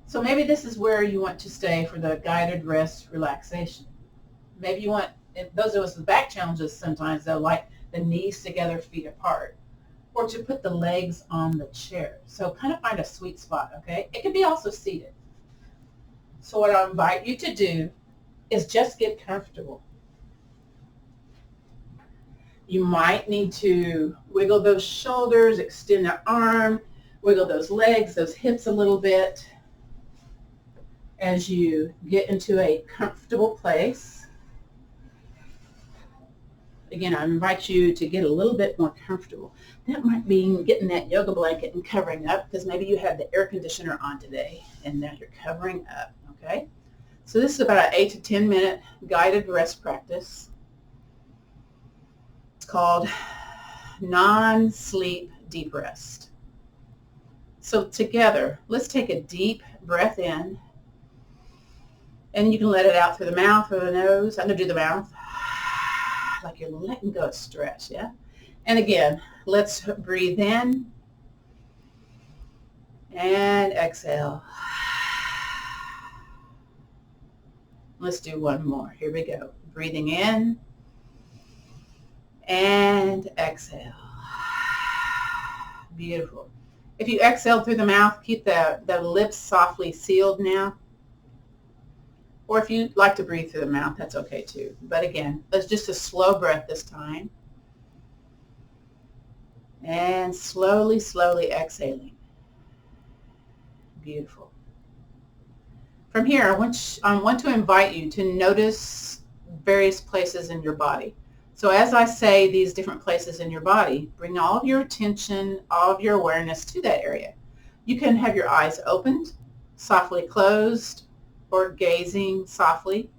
So maybe this is where you want to stay for the guided rest relaxation. Maybe you want, those of us with back challenges sometimes, they'll like the knees together, feet apart, or to put the legs on the chair. So kind of find a sweet spot, okay? It can be also seated. So what I invite you to do is just get comfortable. You might need to wiggle those shoulders, extend the arm, wiggle those legs, those hips a little bit as you get into a comfortable place. Again, I invite you to get a little bit more comfortable. That might mean getting that yoga blanket and covering up, because maybe you had the air conditioner on today and now you're covering up, okay? So this is about an 8 to 10 minute guided rest practice. It's called non-sleep deep rest. So together, let's take a deep breath in, and you can let it out through the mouth or the nose. I'm going to do the mouth, like you're letting go of stress, yeah? And again, let's breathe in and exhale. Let's do one more. Here we go. Breathing in and exhale. Beautiful. If you exhale through the mouth, keep the lips softly sealed now. Or if you like to breathe through the mouth, that's okay too. But again, it's just a slow breath this time. And slowly, slowly exhaling. Beautiful. From here, I want to invite you to notice various places in your body. So as I say these different places in your body, bring all of your attention, all of your awareness to that area. You can have your eyes opened, softly closed, or gazing softly.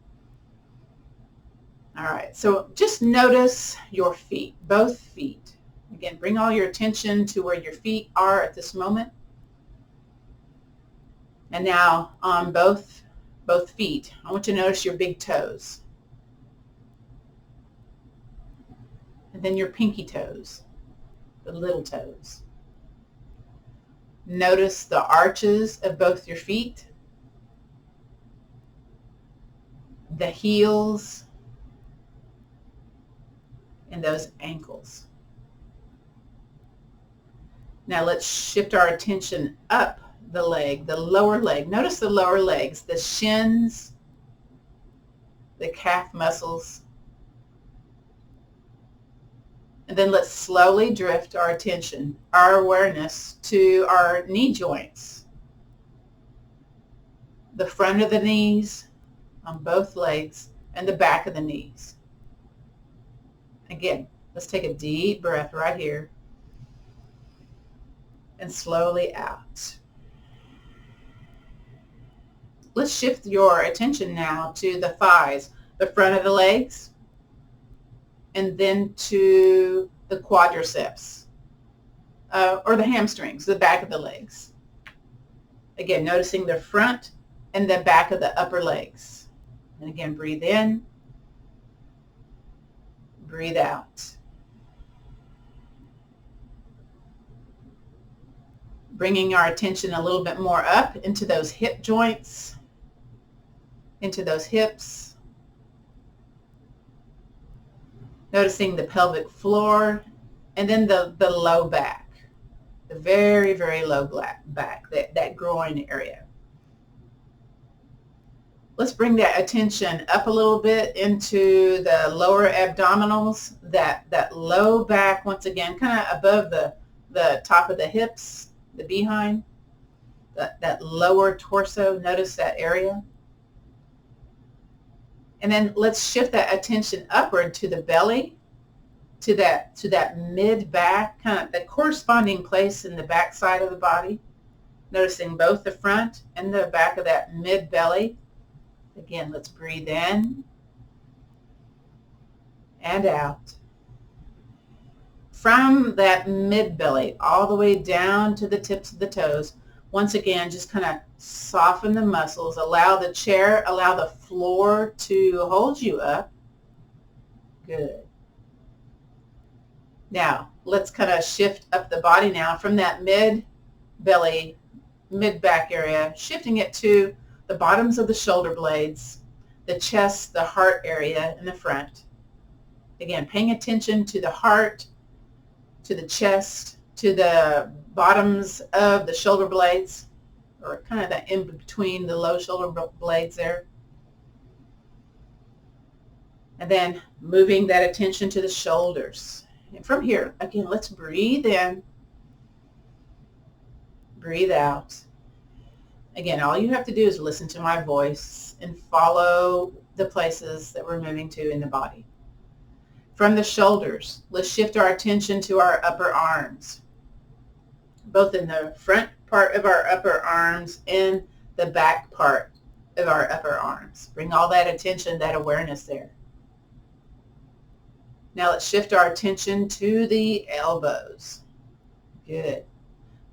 All right, so just notice your feet, both feet. Again, bring all your attention to where your feet are at this moment. And now on both feet, I want you to notice your big toes. And then your pinky toes, the little toes. Notice the arches of both your feet, the heels, and those ankles. Now let's shift our attention up the leg, the lower leg. Notice the lower legs, the shins, the calf muscles. And then let's slowly drift our attention, our awareness to our knee joints, the front of the knees on both legs and the back of the knees. Again, let's take a deep breath right here and slowly out. Let's shift your attention now to the thighs, the front of the legs, and then to the quadriceps, or the hamstrings, the back of the legs. Again, noticing the front and the back of the upper legs. And again, breathe in, breathe out. Bringing our attention a little bit more up into those hip joints, into those hips. Noticing the pelvic floor, and then the low back, the very, very low back, that groin area. Let's bring that attention up a little bit into the lower abdominals, that low back, once again, kind of above the top of the hips, the behind, that lower torso. Notice that area. And then let's shift that attention upward to the belly, to that mid-back, kind of the corresponding place in the back side of the body. Noticing both the front and the back of that mid-belly. Again, let's breathe in and out. From that mid-belly all the way down to the tips of the toes, once again, just kind of soften the muscles. Allow the chair, allow the floor to hold you up. Good. Now, let's kind of shift up the body now from that mid-belly, mid-back area, shifting it to the bottoms of the shoulder blades, the chest, the heart area in the front. Again, paying attention to the heart, to the chest, to the bottoms of the shoulder blades, or kind of that in between the low shoulder blades there. And then moving that attention to the shoulders. And from here, again, let's breathe in, breathe out. Again, all you have to do is listen to my voice and follow the places that we're moving to in the body. From the shoulders, let's shift our attention to our upper arms, both in the front part of our upper arms and the back part of our upper arms. Bring all that attention, that awareness there. Now let's shift our attention to the elbows. Good.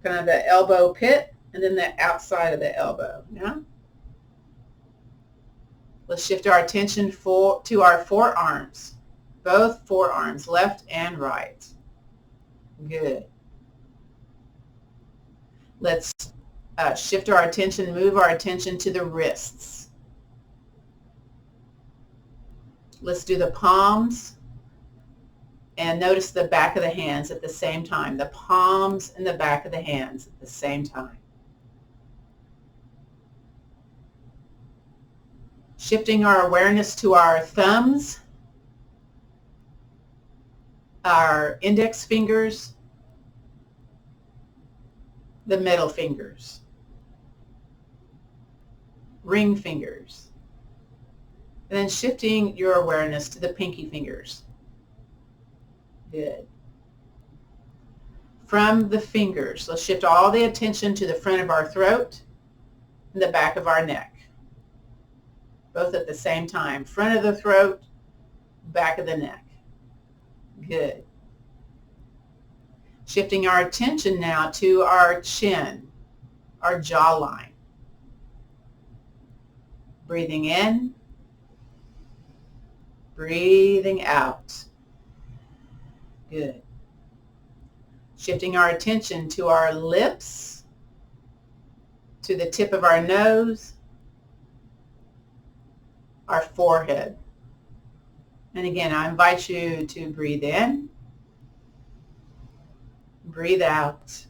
Kind of the elbow pit and then the outside of the elbow. Yeah? Let's shift our attention to our forearms. Both forearms, left and right. Good. Let's shift our attention, move our attention to the wrists. Let's do the palms and notice the back of the hands at the same time. The palms and the back of the hands at the same time. Shifting our awareness to our thumbs, our index fingers, the middle fingers, ring fingers, and then shifting your awareness to the pinky fingers. Good. From the fingers, let's shift all the attention to the front of our throat and the back of our neck, both at the same time. Front of the throat, back of the neck. Good. Shifting our attention now to our chin, our jawline. Breathing in, breathing out. Good. Shifting our attention to our lips, to the tip of our nose, our forehead. And again, I invite you to breathe in, breathe out.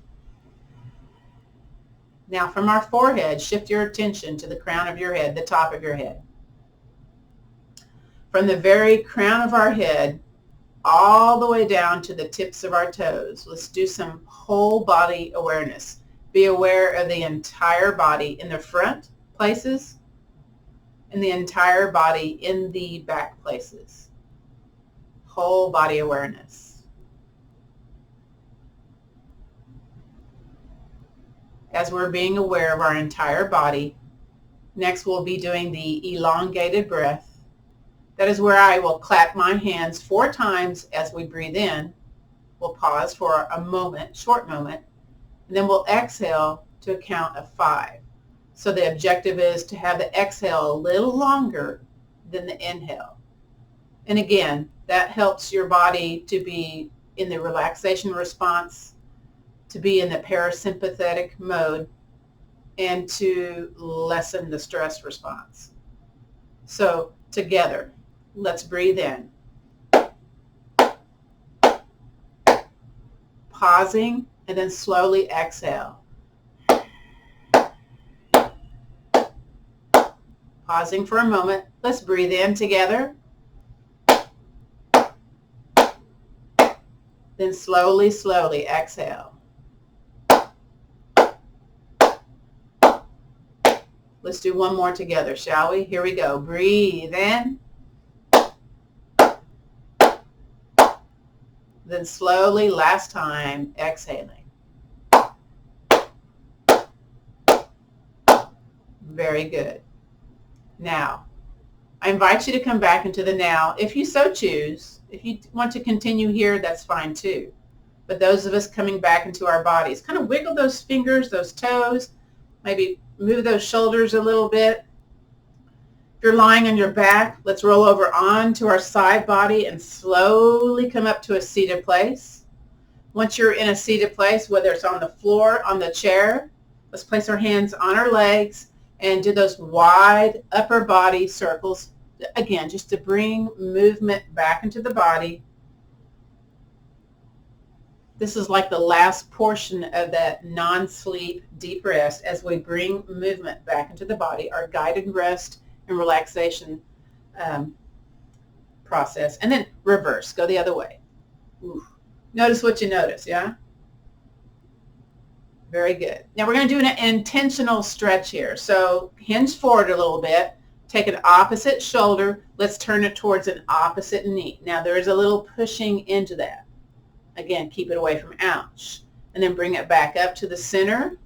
Now from our forehead, shift your attention to the crown of your head, the top of your head. From the very crown of our head, all the way down to the tips of our toes. Let's do some whole body awareness. Be aware of the entire body in the front places and the entire body in the back places. Whole body awareness. As we're being aware of our entire body, next we'll be doing the elongated breath. That is where I will clap my hands 4 times as we breathe in. We'll pause for a moment, short moment, and then we'll exhale to a count of 5. So the objective is to have the exhale a little longer than the inhale. And again, that helps your body to be in the relaxation response, to be in the parasympathetic mode, and to lessen the stress response. So together, let's breathe in. Pausing and then slowly exhale. Pausing for a moment. Let's breathe in together. Then slowly, slowly exhale. Let's do one more together, shall we? Here we go. Breathe in. Then slowly, last time, exhaling. Very good. Now, I invite you to come back into the now if you so choose. If you want to continue here, that's fine too. But those of us coming back into our bodies, kind of wiggle those fingers, those toes, maybe move those shoulders a little bit. If you're lying on your back, let's roll over onto our side body and slowly come up to a seated place. Once you're in a seated place, whether it's on the floor, on the chair, let's place our hands on our legs and do those wide upper body circles. Again, just to bring movement back into the body. This is like the last portion of that non-sleep deep rest as we bring movement back into the body, our guided rest and relaxation process. And then reverse, go the other way. Ooh. Notice what you notice, yeah? Very good. Now we're going to do an intentional stretch here. So hinge forward a little bit. Take an opposite shoulder. Let's turn it towards an opposite knee. Now there is a little pushing into that. Again, keep it away from ouch. And then bring it back up to the center.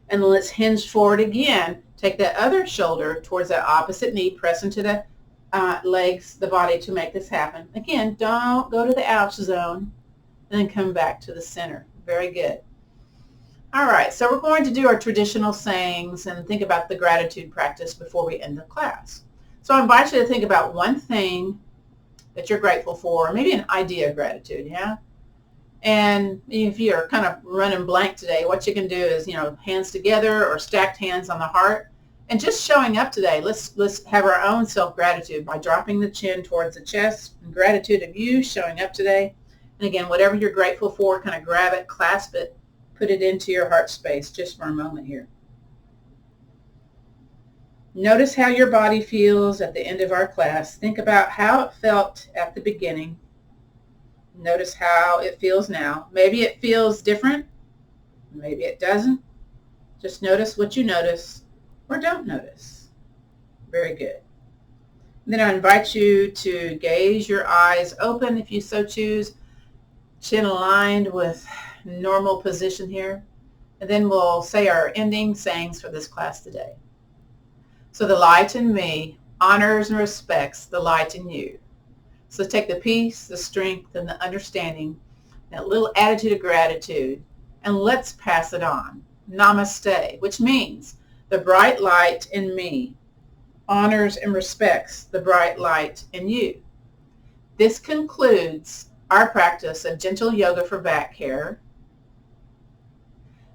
And let's hinge forward again. Take that other shoulder towards that opposite knee. Press into the legs, the body to make this happen. Again, don't go to the ouch zone. And then come back to the center. Very good. All right, so we're going to do our traditional sayings and think about the gratitude practice before we end the class. So I invite you to think about one thing that you're grateful for, maybe an idea of gratitude, yeah? And if you're kind of running blank today, what you can do is, hands together or stacked hands on the heart. And just showing up today, let's have our own self-gratitude by dropping the chin towards the chest. And gratitude of you showing up today. And again, whatever you're grateful for, kind of grab it, clasp it, put it into your heart space just for a moment here. Notice how your body feels at the end of our class. Think about how it felt at the beginning. Notice how it feels now. Maybe it feels different. Maybe it doesn't. Just notice what you notice or don't notice. Very good. And then I invite you to gaze your eyes open if you so choose. Chin aligned with normal position here. And then we'll say our ending sayings for this class today. So the light in me honors and respects the light in you. So take the peace, the strength, and the understanding, that little attitude of gratitude, and let's pass it on. Namaste, which means the bright light in me honors and respects the bright light in you. This concludes our practice of gentle yoga for back care.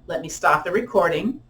Let me stop the recording.